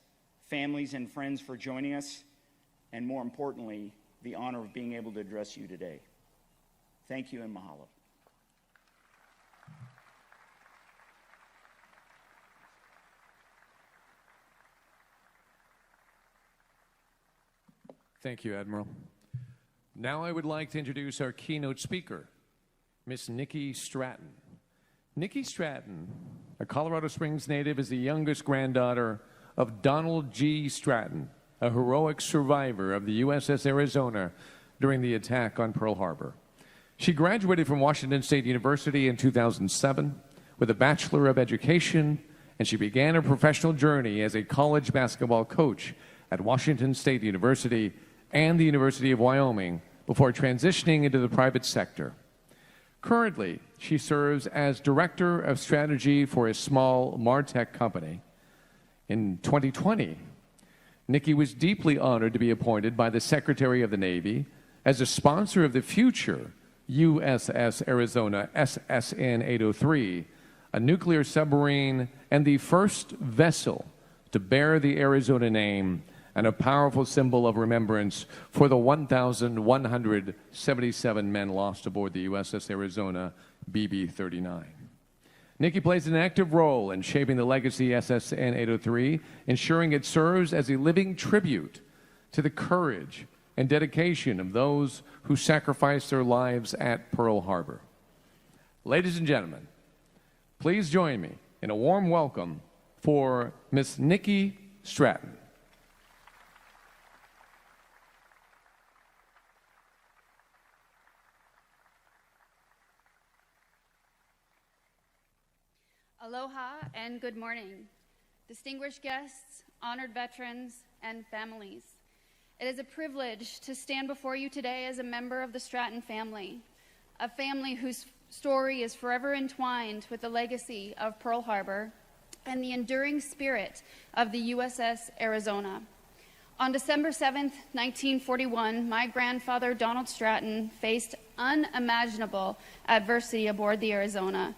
families, and friends for joining us, and more importantly, the honor of being able to address you today. Thank you and mahalo. Thank you, Admiral. Now I would like to introduce our keynote speaker, Miss Nikki Stratton. Nikki Stratton, a Colorado Springs native, is the youngest granddaughter of Donald G. Stratton, a heroic survivor of the USS Arizona during the attack on Pearl Harbor. She graduated from Washington State University in 2007 with a Bachelor of Education, and she began her professional journey as a college basketball coach at Washington State University and the University of Wyoming before transitioning into the private sector. Currently, she serves as Director of Strategy for a small MarTech company. In 2020, Nikki was deeply honored to be appointed by the Secretary of the Navy as a sponsor of the future USS Arizona SSN 803, a nuclear submarine and the first vessel to bear the Arizona name and a powerful symbol of remembrance for the 1,177 men lost aboard the USS Arizona BB-39. Nikki plays an active role in shaping the legacy SSN 803, ensuring it serves as a living tribute to the courage and dedication of those who sacrificed their lives at Pearl Harbor. Ladies and gentlemen, please join me in a warm welcome for Miss Nikki Stratton. Aloha and good morning, distinguished guests, honored veterans, and families. It is a privilege to stand before you today as a member of the Stratton family, a family whose story is forever entwined with the legacy of Pearl Harbor and the enduring spirit of the USS Arizona. On December 7th, 1941, my grandfather, Donald Stratton, faced unimaginable adversity aboard the Arizona.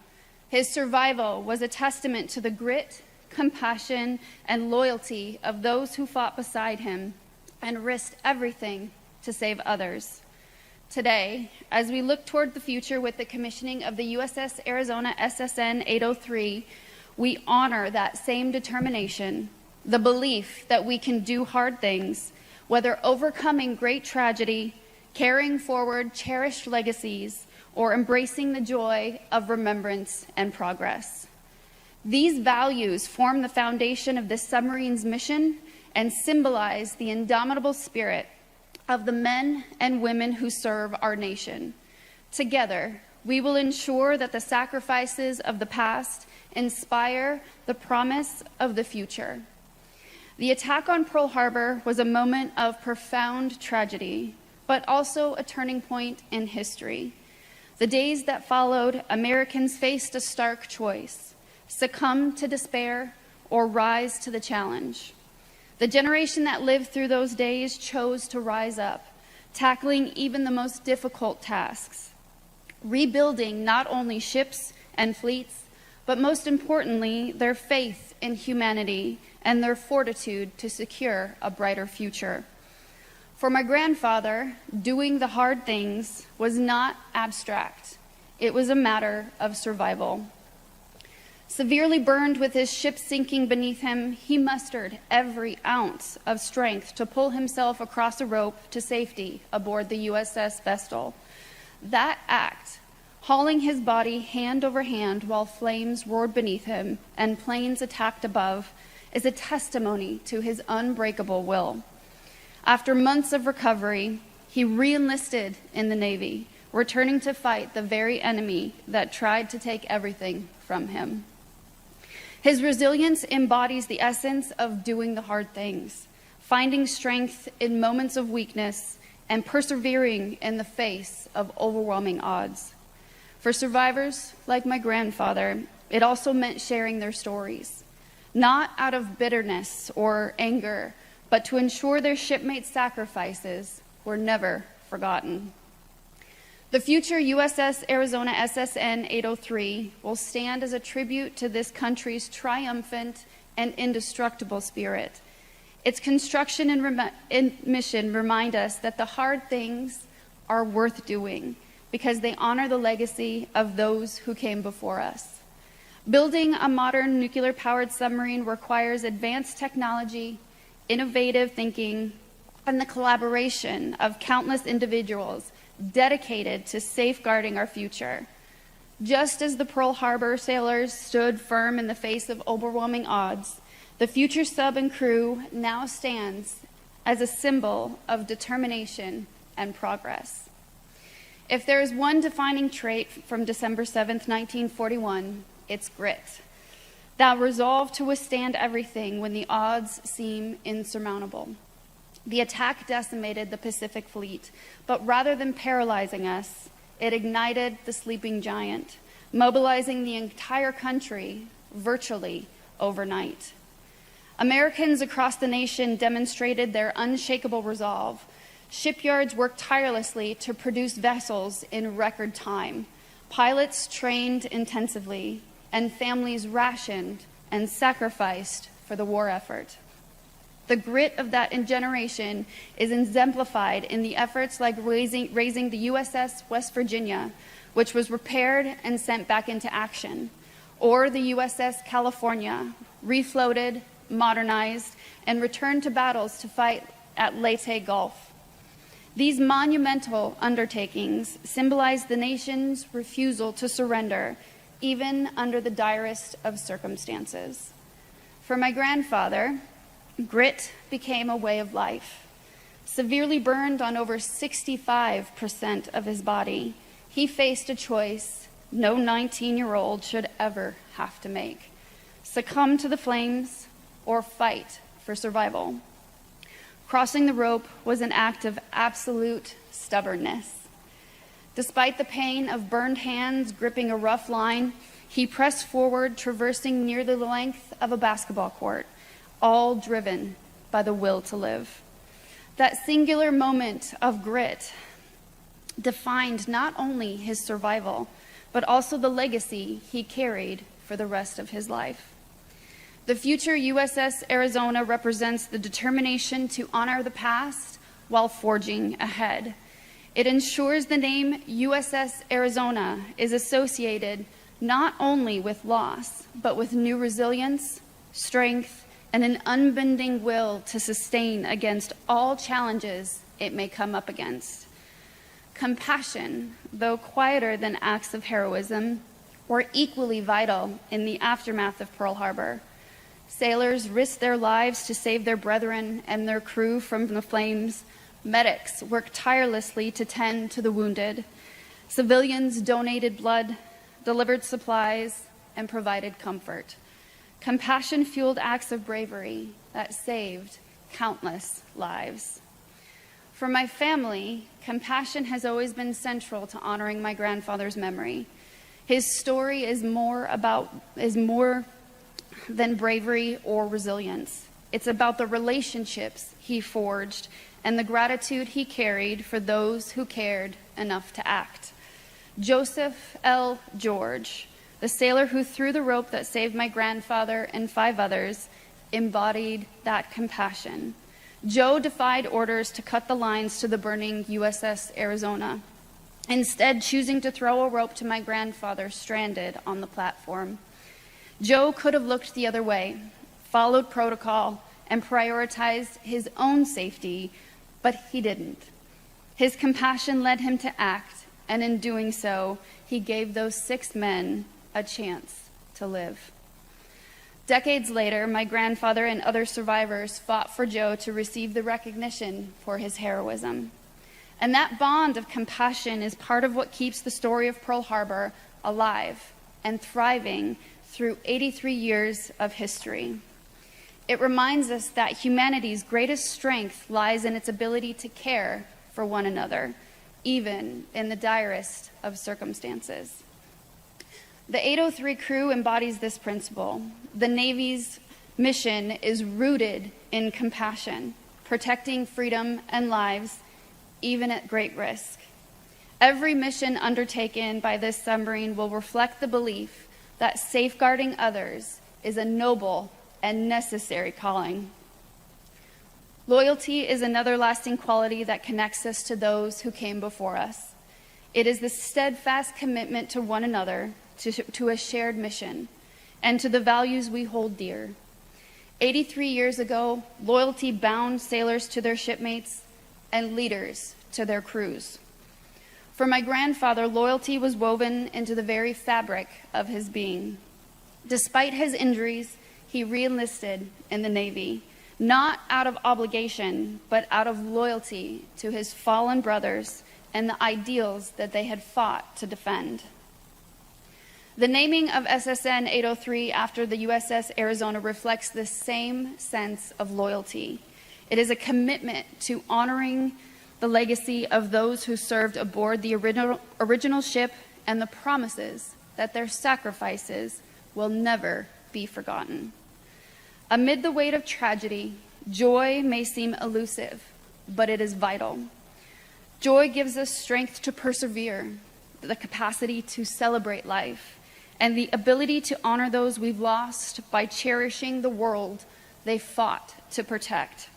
His survival was a testament to the grit, compassion, and loyalty of those who fought beside him and risked everything to save others. Today, as we look toward the future with the commissioning of the USS Arizona SSN 803, we honor that same determination, the belief that we can do hard things, whether overcoming great tragedy, carrying forward cherished legacies, or embracing the joy of remembrance and progress. These values form the foundation of this submarine's mission and symbolize the indomitable spirit of the men and women who serve our nation. Together, we will ensure that the sacrifices of the past inspire the promise of the future. The attack on Pearl Harbor was a moment of profound tragedy, but also a turning point in history. The days that followed, Americans faced a stark choice: succumb to despair or rise to the challenge. The generation that lived through those days chose to rise up, tackling even the most difficult tasks, rebuilding not only ships and fleets, but most importantly, their faith in humanity and their fortitude to secure a brighter future. For my grandfather, doing the hard things was not abstract. It was a matter of survival. Severely burned with his ship sinking beneath him, he mustered every ounce of strength to pull himself across a rope to safety aboard the USS Vestal. That act, hauling his body hand over hand while flames roared beneath him and planes attacked above, is a testimony to his unbreakable will. After months of recovery, he re-enlisted in the Navy, returning to fight the very enemy that tried to take everything from him. His resilience embodies the essence of doing the hard things, finding strength in moments of weakness, and persevering in the face of overwhelming odds. For survivors like my grandfather, it also meant sharing their stories. not out of bitterness or anger, but to ensure their shipmates' sacrifices were never forgotten. The future USS Arizona SSN 803 will stand as a tribute to this country's triumphant and indestructible spirit. Its construction and mission remind us that the hard things are worth doing because they honor the legacy of those who came before us. Building a modern nuclear-powered submarine requires advanced technology, innovative thinking, and the collaboration of countless individuals dedicated to safeguarding our future. Just as the Pearl Harbor sailors stood firm in the face of overwhelming odds, the future sub and crew now stands as a symbol of determination and progress. If there is one defining trait from December 7th, 1941, it's grit. That resolve to withstand everything when the odds seem insurmountable. The attack decimated the Pacific Fleet, but rather than paralyzing us, it ignited the sleeping giant, mobilizing the entire country virtually overnight. Americans across the nation demonstrated their unshakable resolve. Shipyards worked tirelessly to produce vessels in record time. Pilots trained intensively, and families rationed and sacrificed for the war effort. The grit of that generation is exemplified in the efforts like raising the USS West Virginia, which was repaired and sent back into action, or the USS California, refloated, modernized, and returned to battles to fight at Leyte Gulf. These monumental undertakings symbolize the nation's refusal to surrender, even under the direst of circumstances. For my grandfather, grit became a way of life. Severely burned on over 65% of his body, he faced a choice no 19-year-old should ever have to make: succumb to the flames or fight for survival. Crossing the rope was an act of absolute stubbornness. Despite the pain of burned hands gripping a rough line, he pressed forward, traversing near the length of a basketball court, all driven by the will to live. That singular moment of grit defined not only his survival, but also the legacy he carried for the rest of his life. The future USS Arizona represents the determination to honor the past while forging ahead. It ensures the name USS Arizona is associated not only with loss, but with new resilience, strength, and an unbending will to sustain against all challenges it may come up against. Compassion, though quieter than acts of heroism, were equally vital in the aftermath of Pearl Harbor. Sailors risked their lives to save their brethren and their crew from the flames. Medics worked tirelessly to tend to the wounded. Civilians donated blood, delivered supplies, and provided comfort. Compassion-fueled acts of bravery that saved countless lives. For my family, compassion has always been central to honoring my grandfather's memory. His story is more than bravery or resilience. It's about the relationships he forged and the gratitude he carried for those who cared enough to act. Joseph L. George, the sailor who threw the rope that saved my grandfather and 5 others, embodied that compassion. Joe defied orders to cut the lines to the burning USS Arizona, instead choosing to throw a rope to my grandfather stranded on the platform. Joe could have looked the other way, followed protocol, and prioritized his own safety, but he didn't. His compassion led him to act, and in doing so, he gave those 6 men a chance to live. Decades later, my grandfather and other survivors fought for Joe to receive the recognition for his heroism. And that bond of compassion is part of what keeps the story of Pearl Harbor alive and thriving through 83 years of history. It reminds us that humanity's greatest strength lies in its ability to care for one another, even in the direst of circumstances. The 803 crew embodies this principle. The Navy's mission is rooted in compassion, protecting freedom and lives, even at great risk. Every mission undertaken by this submarine will reflect the belief that safeguarding others is a noble and necessary calling. Loyalty is another lasting quality that connects us to those who came before us. It is the steadfast commitment to one another, to a shared mission, and to the values we hold dear. 83 years ago, loyalty bound sailors to their shipmates and leaders to their crews. For my grandfather, loyalty was woven into the very fabric of his being. Despite his injuries, he re-enlisted in the Navy, not out of obligation, but out of loyalty to his fallen brothers and the ideals that they had fought to defend. The naming of SSN 803 after the USS Arizona reflects this same sense of loyalty. It is a commitment to honoring the legacy of those who served aboard the original ship and the promises that their sacrifices will never be forgotten. Amid the weight of tragedy, joy may seem elusive, but it is vital. Joy gives us strength to persevere, the capacity to celebrate life, and the ability to honor those we've lost by cherishing the world they fought to protect.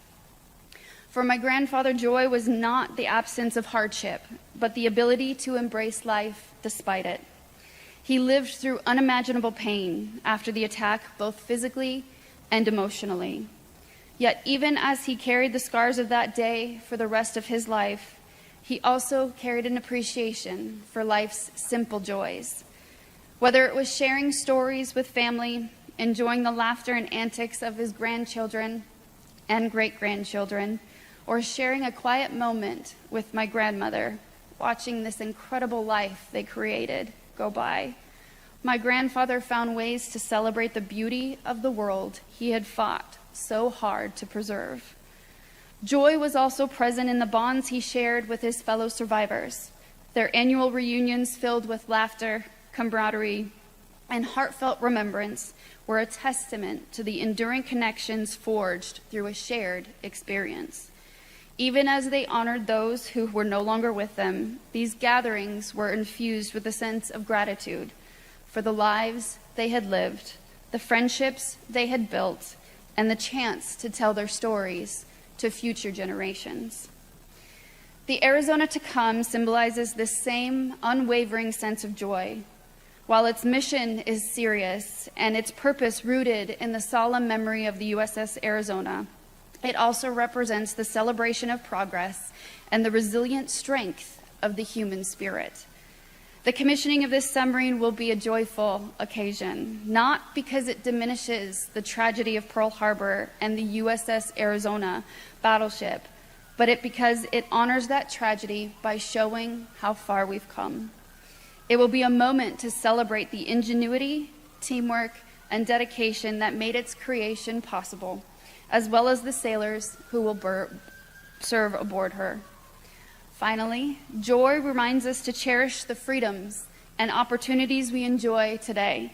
For my grandfather, joy was not the absence of hardship, but the ability to embrace life despite it. He lived through unimaginable pain after the attack, both physically and emotionally. Yet even as he carried the scars of that day for the rest of his life, he also carried an appreciation for life's simple joys. Whether it was sharing stories with family, enjoying the laughter and antics of his grandchildren and great-grandchildren, or sharing a quiet moment with my grandmother, watching this incredible life they created go by, my grandfather found ways to celebrate the beauty of the world he had fought so hard to preserve. Joy was also present in the bonds he shared with his fellow survivors. Their annual reunions filled with laughter, camaraderie, and heartfelt remembrance were a testament to the enduring connections forged through a shared experience. Even as they honored those who were no longer with them, these gatherings were infused with a sense of gratitude for the lives they had lived, the friendships they had built, and the chance to tell their stories to future generations. The Arizona to come symbolizes this same unwavering sense of joy. While its mission is serious and its purpose rooted in the solemn memory of the USS Arizona, it also represents the celebration of progress and the resilient strength of the human spirit. The commissioning of this submarine will be a joyful occasion, not because it diminishes the tragedy of Pearl Harbor and the USS Arizona battleship, but because it honors that tragedy by showing how far we've come. It will be a moment to celebrate the ingenuity, teamwork, and dedication that made its creation possible, as well as the sailors who will serve aboard her. Finally, joy reminds us to cherish the freedoms and opportunities we enjoy today.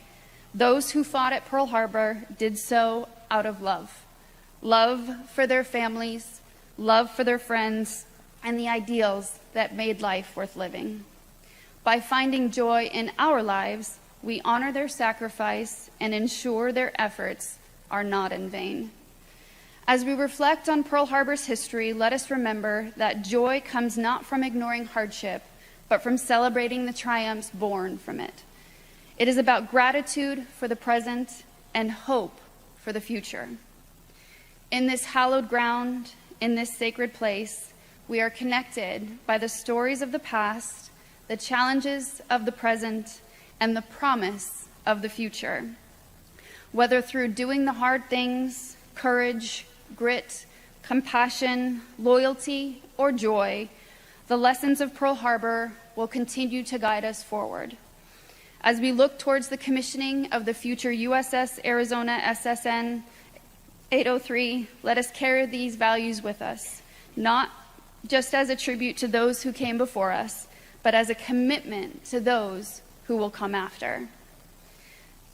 Those who fought at Pearl Harbor did so out of love. Love for their families, love for their friends, and the ideals that made life worth living. By finding joy in our lives, we honor their sacrifice and ensure their efforts are not in vain. As we reflect on Pearl Harbor's history, let us remember that joy comes not from ignoring hardship, but from celebrating the triumphs born from it. It is about gratitude for the present and hope for the future. In this hallowed ground, in this sacred place, we are connected by the stories of the past, the challenges of the present, and the promise of the future. Whether through doing the hard things, courage, grit, compassion, loyalty, or joy, the lessons of Pearl Harbor will continue to guide us forward. As we look towards the commissioning of the future USS Arizona SSN 803, let us carry these values with us, not just as a tribute to those who came before us, but as a commitment to those who will come after.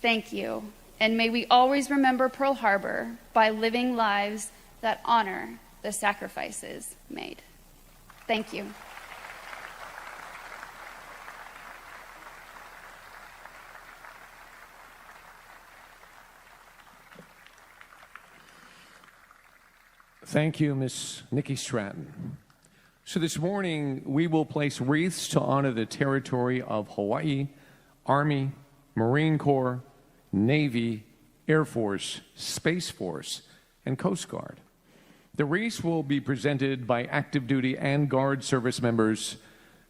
Thank you, And may we always remember Pearl Harbor by living lives that honor the sacrifices made. Thank you. Thank you, Ms. Nikki Stratton. So this morning, we will place wreaths to honor the territory of Hawaii, Army, Marine Corps, Navy, Air Force, Space Force, and Coast Guard. The wreaths will be presented by active duty and Guard service members,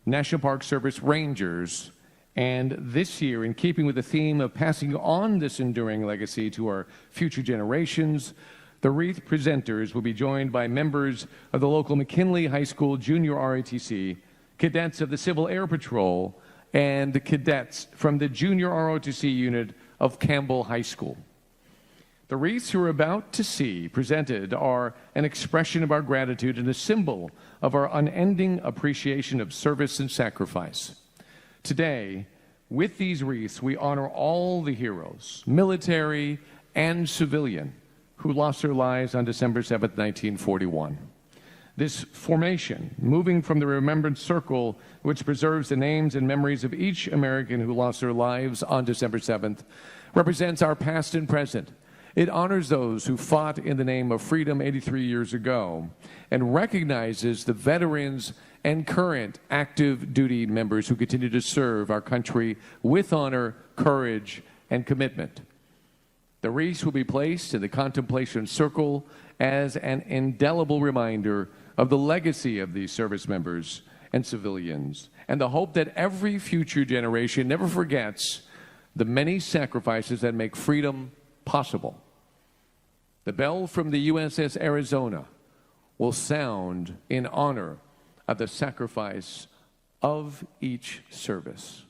National Park Service Rangers, and this year, in keeping with the theme of passing on this enduring legacy to our future generations, the wreath presenters will be joined by members of the local McKinley High School Junior ROTC, cadets of the Civil Air Patrol, and the cadets from the Junior ROTC unit of Campbell High School. The wreaths you're about to see presented are an expression of our gratitude and a symbol of our unending appreciation of service and sacrifice. Today, with these wreaths, we honor all the heroes, military and civilian, who lost their lives on December 7, 1941. This formation, moving from the Remembrance Circle, which preserves the names and memories of each American who lost their lives on December 7th, represents our past and present. It honors those who fought in the name of freedom 83 years ago and recognizes the veterans and current active duty members who continue to serve our country with honor, courage, and commitment. The wreaths will be placed in the contemplation circle as an indelible reminder of the legacy of these service members and civilians, and the hope that every future generation never forgets the many sacrifices that make freedom possible. The bell from the USS Arizona will sound in honor of the sacrifice of each service.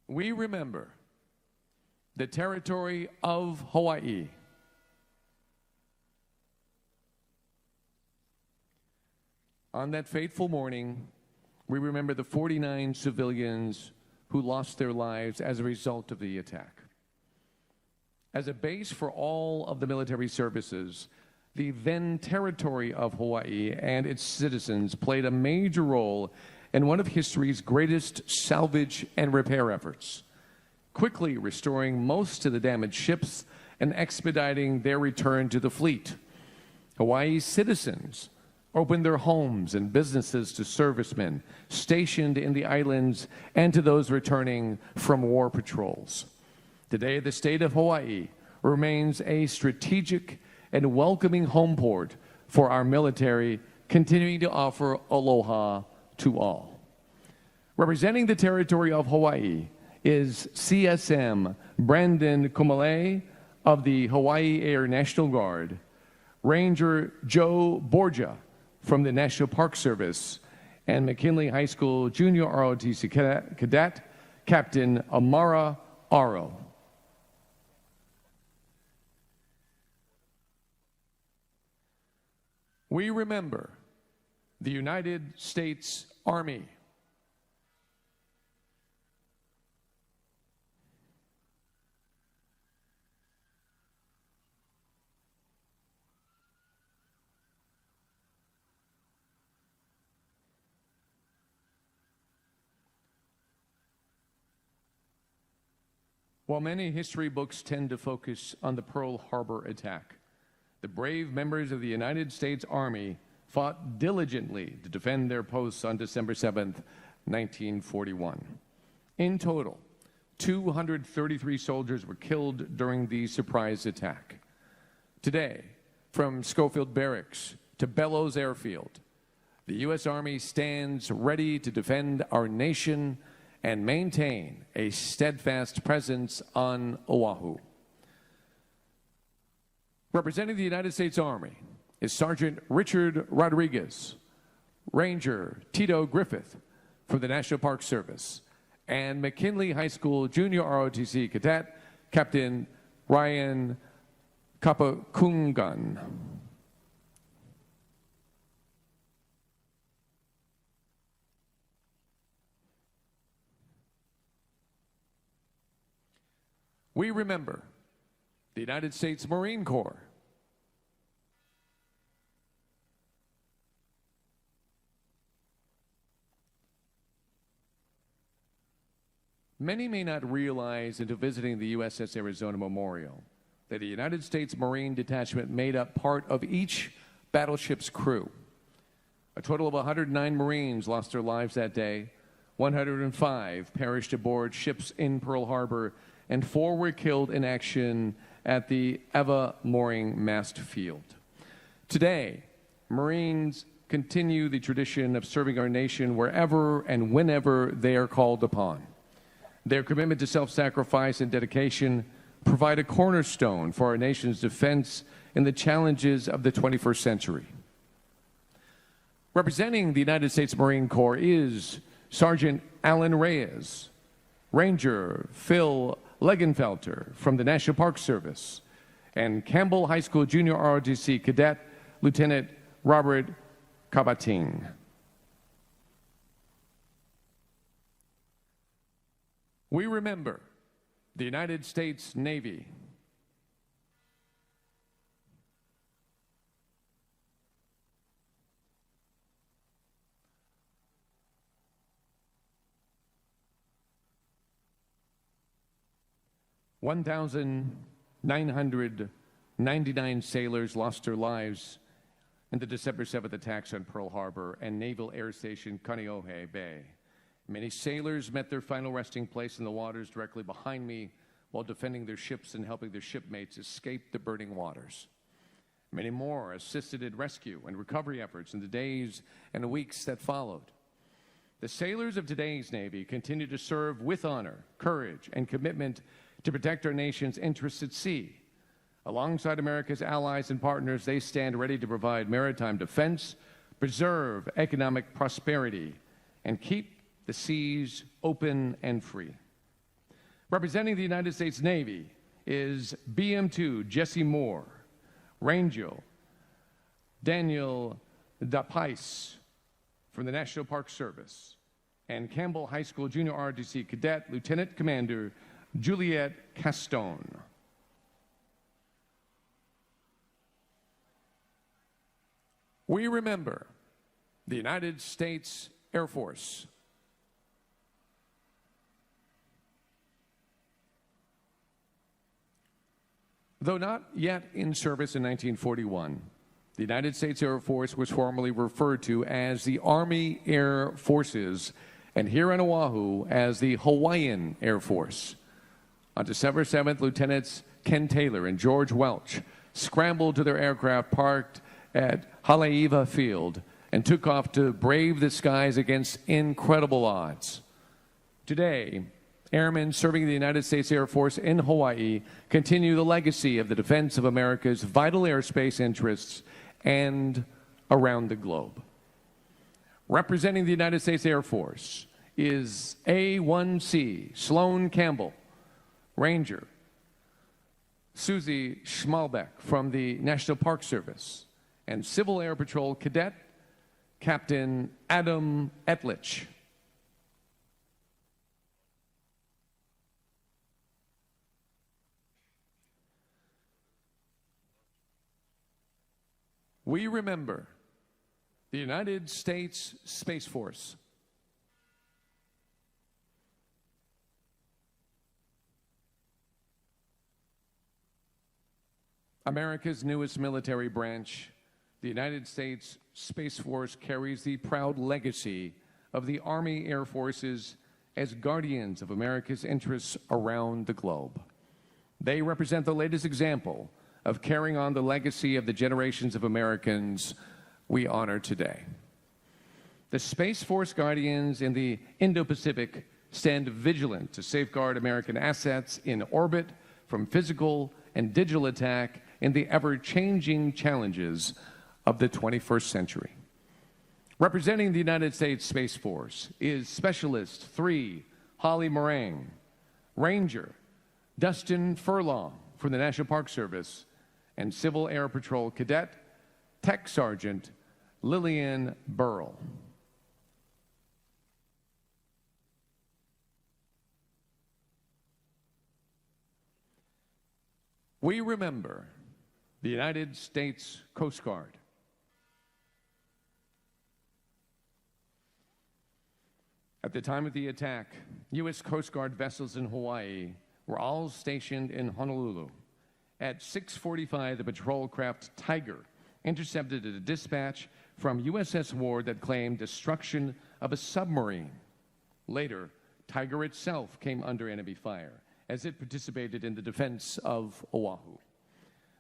We remember the territory of Hawaii. On that fateful morning, we remember the 49 civilians who lost their lives as a result of the attack. As a base for all of the military services, the then territory of Hawaii and its citizens played a major role in one of history's greatest salvage and repair efforts, quickly restoring most of the damaged ships and expediting their return to the fleet. Hawaii's citizens opened their homes and businesses to servicemen stationed in the islands and to those returning from war patrols. Today, the state of Hawaii remains a strategic and welcoming home port for our military, continuing to offer aloha to all. Representing the territory of Hawaii is CSM Brandon Kumale of the Hawaii Air National Guard, Ranger Joe Borgia from the National Park Service, and McKinley High School Junior ROTC Cadet Captain Amara Aro. We remember the United States Army. While many history books tend to focus on the Pearl Harbor attack, the brave members of the United States Army fought diligently to defend their posts on December 7th, 1941. In total, 233 soldiers were killed during the surprise attack. Today, from Schofield Barracks to Bellows Airfield, the U.S. Army stands ready to defend our nation and maintain a steadfast presence on Oahu. Representing the United States Army is Sergeant Richard Rodriguez, Ranger Tito Griffith from the National Park Service, and McKinley High School Junior ROTC Cadet Captain Ryan Kapakungan. We remember the United States Marine Corps. Many may not realize until visiting the USS Arizona Memorial that a United States Marine detachment made up part of each battleship's crew. A total of 109 Marines lost their lives that day, 105 perished aboard ships in Pearl Harbor, and 4 were killed in action at the Eva mooring mast field. Today, Marines continue the tradition of serving our nation wherever and whenever they are called upon. Their commitment to self-sacrifice and dedication provide a cornerstone for our nation's defense in the challenges of the 21st century. Representing the United States Marine Corps is Sergeant Alan Reyes, Ranger Phil Legenfelter from the National Park Service, and Campbell High School Junior ROTC Cadet Lieutenant Robert Kabating. We remember the United States Navy. (1,999) sailors lost their lives in the December 7th attacks on Pearl Harbor and Naval Air Station Kaneohe Bay. Many sailors met their final resting place in the waters directly behind me while defending their ships and helping their shipmates escape the burning waters. Many more assisted in rescue and recovery efforts in the days and weeks that followed. The sailors of today's Navy continue to serve with honor, courage, and commitment to protect our nation's interests at sea. Alongside America's allies and partners, they stand ready to provide maritime defense, preserve economic prosperity, and keep the seas open and free. Representing the United States Navy is BM2 Jesse Moore, Ranger Daniel Dapais from the National Park Service, and Campbell High School Junior ROTC Cadet Lieutenant Commander Juliette Castone. We remember the United States Air Force. Though not yet in service in 1941, the United States Air Force was formerly referred to as the Army Air Forces, and here on Oahu as the Hawaiian Air Force. On December 7th, Lieutenants Ken Taylor and George Welch scrambled to their aircraft parked at Haleiwa Field and took off to brave the skies against incredible odds. Today, airmen serving the United States Air Force in Hawaii continue the legacy of the defense of America's vital airspace interests and around the globe. Representing the United States Air Force is A1C Sloan Campbell, Ranger Susie Schmalbeck from the National Park Service, and Civil Air Patrol Cadet Captain Adam Etlich. We remember the United States Space Force. America's newest military branch, the United States Space Force carries the proud legacy of the Army Air Forces as guardians of America's interests around the globe. They represent the latest example of carrying on the legacy of the generations of Americans we honor today. The Space Force Guardians in the Indo-Pacific stand vigilant to safeguard American assets in orbit from physical and digital attack in the ever-changing challenges of the 21st century. Representing the United States Space Force is Specialist 3 Holly Morang, Ranger Dustin Furlong from the National Park Service, and Civil Air Patrol Cadet Tech Sergeant Lillian Burrell. We remember the United States Coast Guard. At the time of the attack, U.S. Coast Guard vessels in Hawaii were all stationed in Honolulu. At 6:45, the patrol craft Tiger intercepted a dispatch from USS Ward that claimed destruction of a submarine. Later, Tiger itself came under enemy fire as it participated in the defense of Oahu.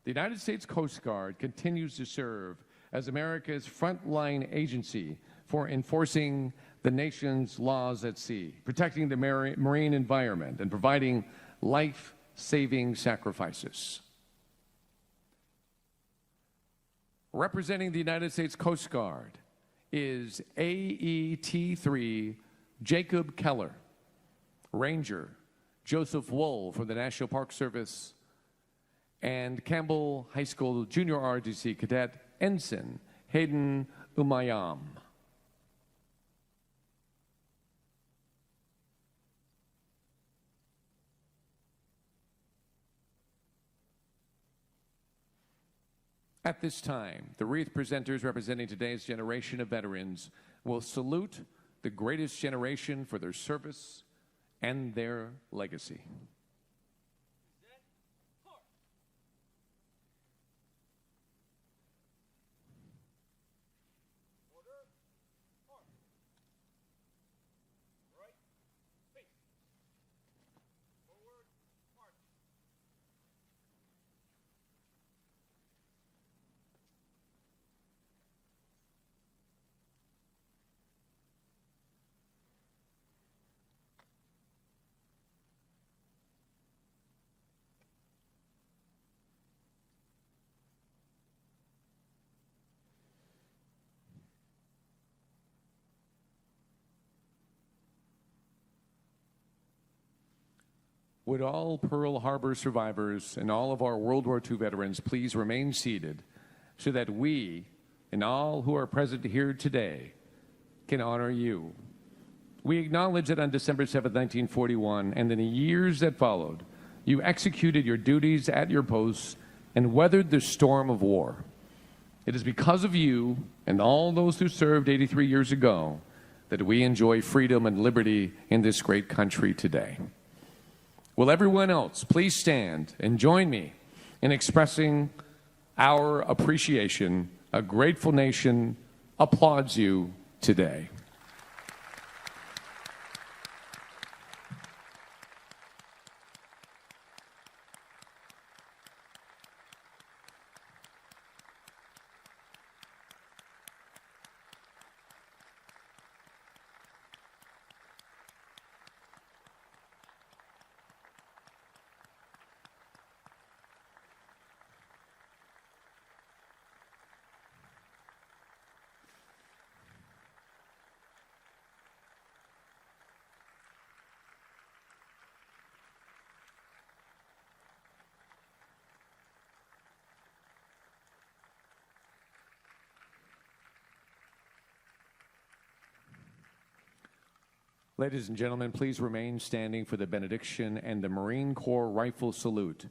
The United States Coast Guard continues to serve as America's frontline agency for enforcing the nation's laws at sea, protecting the marine environment, and providing life-saving sacrifices. Representing the United States Coast Guard is AET-3 Jacob Keller, Ranger Joseph Wool from the National Park Service, and Campbell High School Junior ROTC Cadet Ensign Hayden Umayam. At this time, the Wreath presenters representing today's generation of veterans will salute the greatest generation for their service and their legacy. Would all Pearl Harbor survivors and all of our World War II veterans please remain seated so that we and all who are present here today can honor you. We acknowledge that on December 7, 1941, and in the years that followed, you executed your duties at your posts and weathered the storm of war. It is because of you and all those who served 83 years ago that we enjoy freedom and liberty in this great country today. Will everyone else please stand and join me in expressing our appreciation? A grateful nation applauds you today. Ladies and gentlemen, please remain standing for the benediction and the Marine Corps Rifle Salute.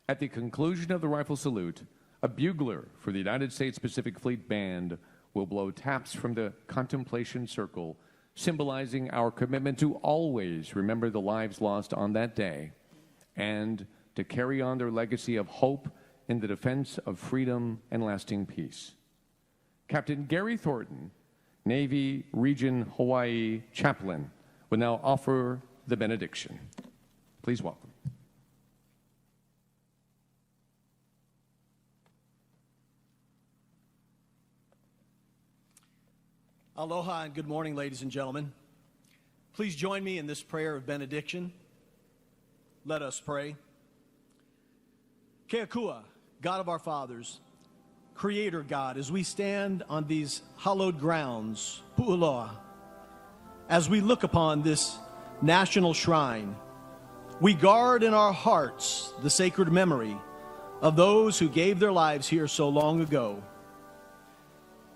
At the conclusion of the rifle salute, a bugler for the United States Pacific Fleet Band will blow taps from the contemplation circle, symbolizing our commitment to always remember the lives lost on that day and to carry on their legacy of hope in the defense of freedom and lasting peace. Captain Gary Thornton, Navy Region Hawaii Chaplain, will now offer the benediction. Please welcome. Aloha and good morning, ladies and gentlemen. Please join me in this prayer of benediction. Let us pray. Keakua, God of our fathers, Creator God, as we stand on these hallowed grounds, Pu'uloa, as we look upon this national shrine, we guard in our hearts the sacred memory of those who gave their lives here so long ago.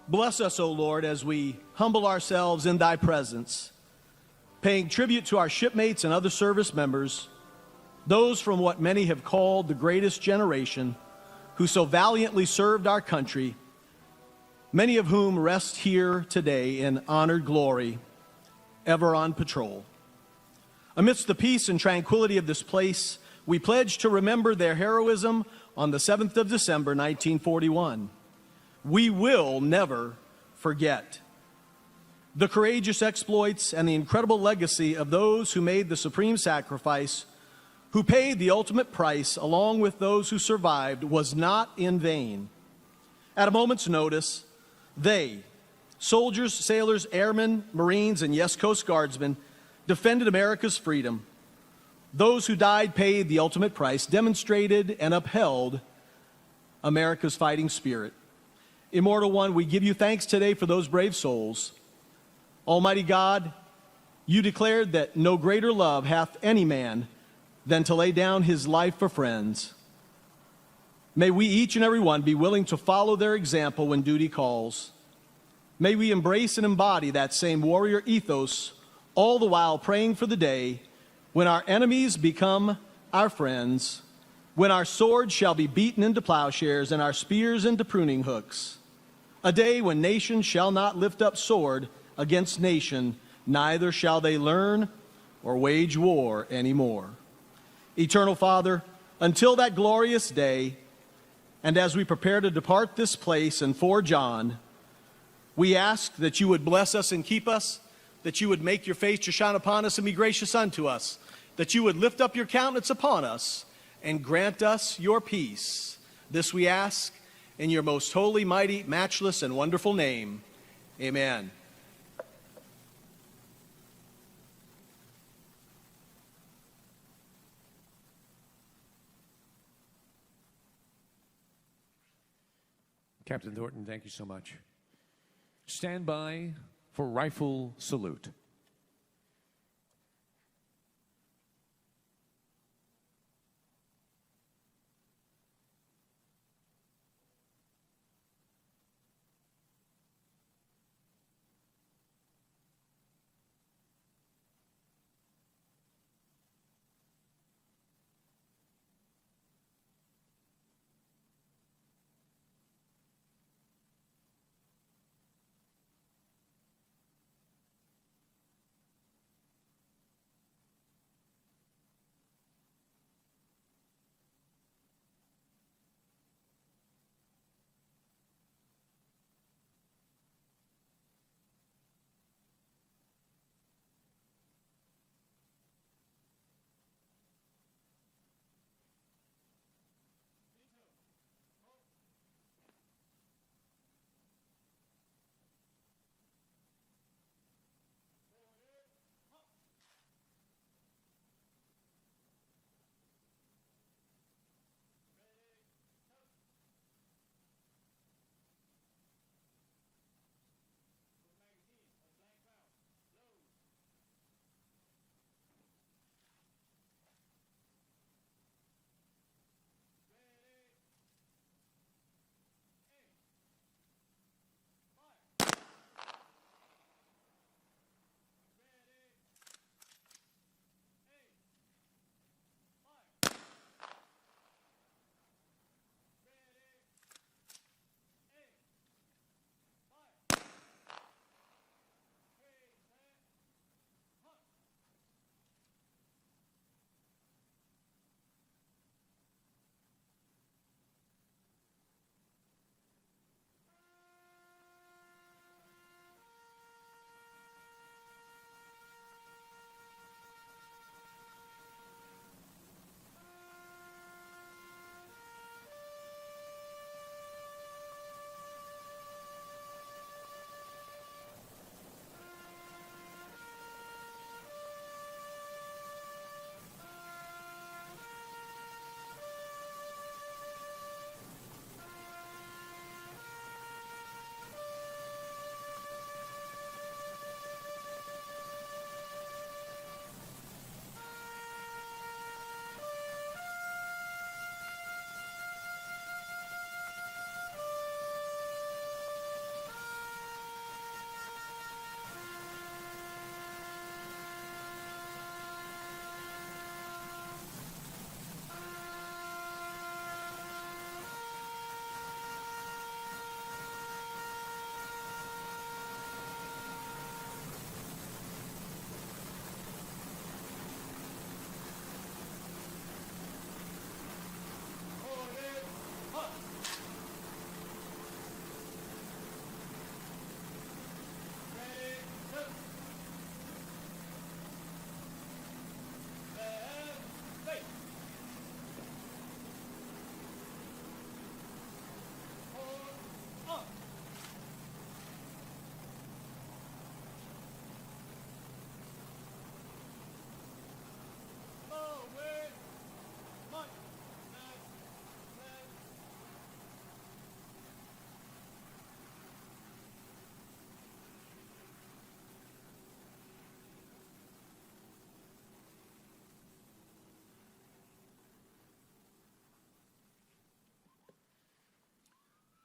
Bless us, O Lord, as we humble ourselves in thy presence, paying tribute to our shipmates and other service members, those from what many have called the greatest generation who so valiantly served our country, many of whom rest here today in honored glory, ever on patrol. Amidst the peace and tranquility of this place, we pledge to remember their heroism on the 7th of December, 1941. We will never forget the courageous exploits and the incredible legacy of those who made the supreme sacrifice, who paid the ultimate price along with those who survived, was not in vain. At a moment's notice, they, soldiers, sailors, airmen, Marines, and yes, Coast Guardsmen, defended America's freedom. Those who died paid the ultimate price, demonstrated and upheld America's fighting spirit. Immortal One, we give you thanks today for those brave souls. Almighty God, you declared that no greater love hath any man than to lay down his life for friends. May we each and every one be willing to follow their example when duty calls. May we embrace and embody that same warrior ethos, all the while praying for the day when our enemies become our friends, when our swords shall be beaten into plowshares and our spears into pruning hooks. A day when nation shall not lift up sword against nation, neither shall they learn or wage war anymore. Eternal Father, until that glorious day, and as we prepare to depart this place and forge on, we ask that you would bless us and keep us, that you would make your face to shine upon us and be gracious unto us, that you would lift up your countenance upon us and grant us your peace. This we ask in your most holy, mighty, matchless, and wonderful name. Amen. Captain Thornton, thank you so much. Stand by for rifle salute.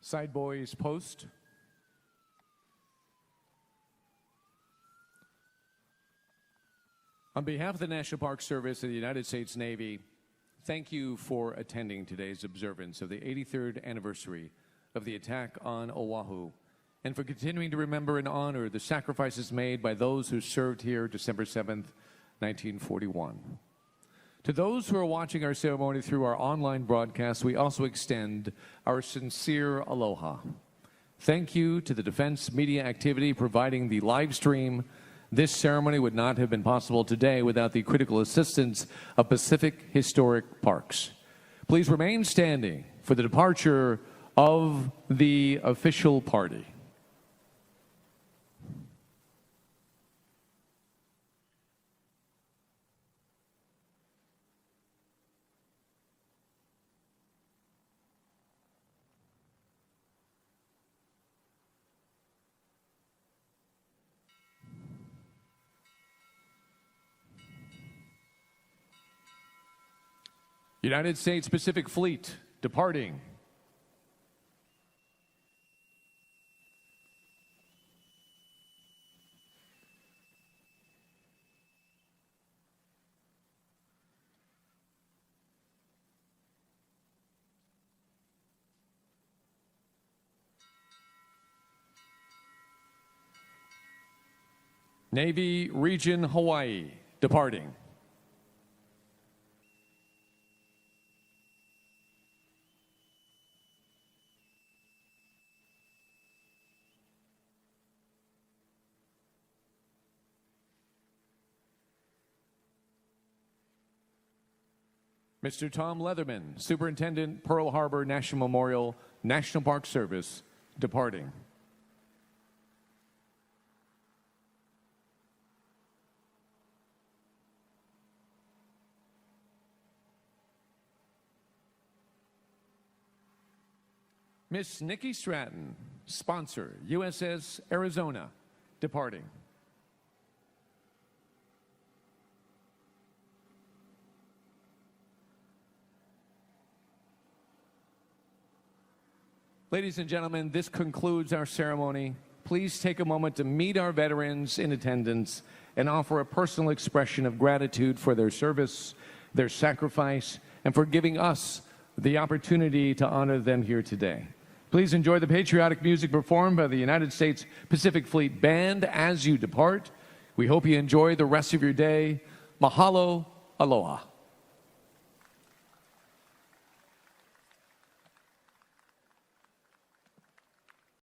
Side boys post. On behalf of the National Park Service of the United States Navy, thank you for attending today's observance of the 83rd anniversary of the attack on Oahu, and for continuing to remember and honor the sacrifices made by those who served here December 7th, 1941. To those who are watching our ceremony through our online broadcast, we also extend our sincere aloha. Thank you to the Defense Media Activity providing the live stream. This ceremony would not have been possible today without the critical assistance of Pacific Historic Parks. Please remain standing for the departure of the official party. United States Pacific Fleet departing. Navy Region Hawaii departing. Mr. Tom Leatherman, Superintendent, Pearl Harbor National Memorial, National Park Service, departing. Miss Nikki Stratton, sponsor, USS Arizona, departing. Ladies and gentlemen, this concludes our ceremony. Please take a moment to meet our veterans in attendance and offer a personal expression of gratitude for their service, their sacrifice, and for giving us the opportunity to honor them here today. Please enjoy the patriotic music performed by the United States Pacific Fleet Band as you depart. We hope you enjoy the rest of your day. Mahalo, aloha.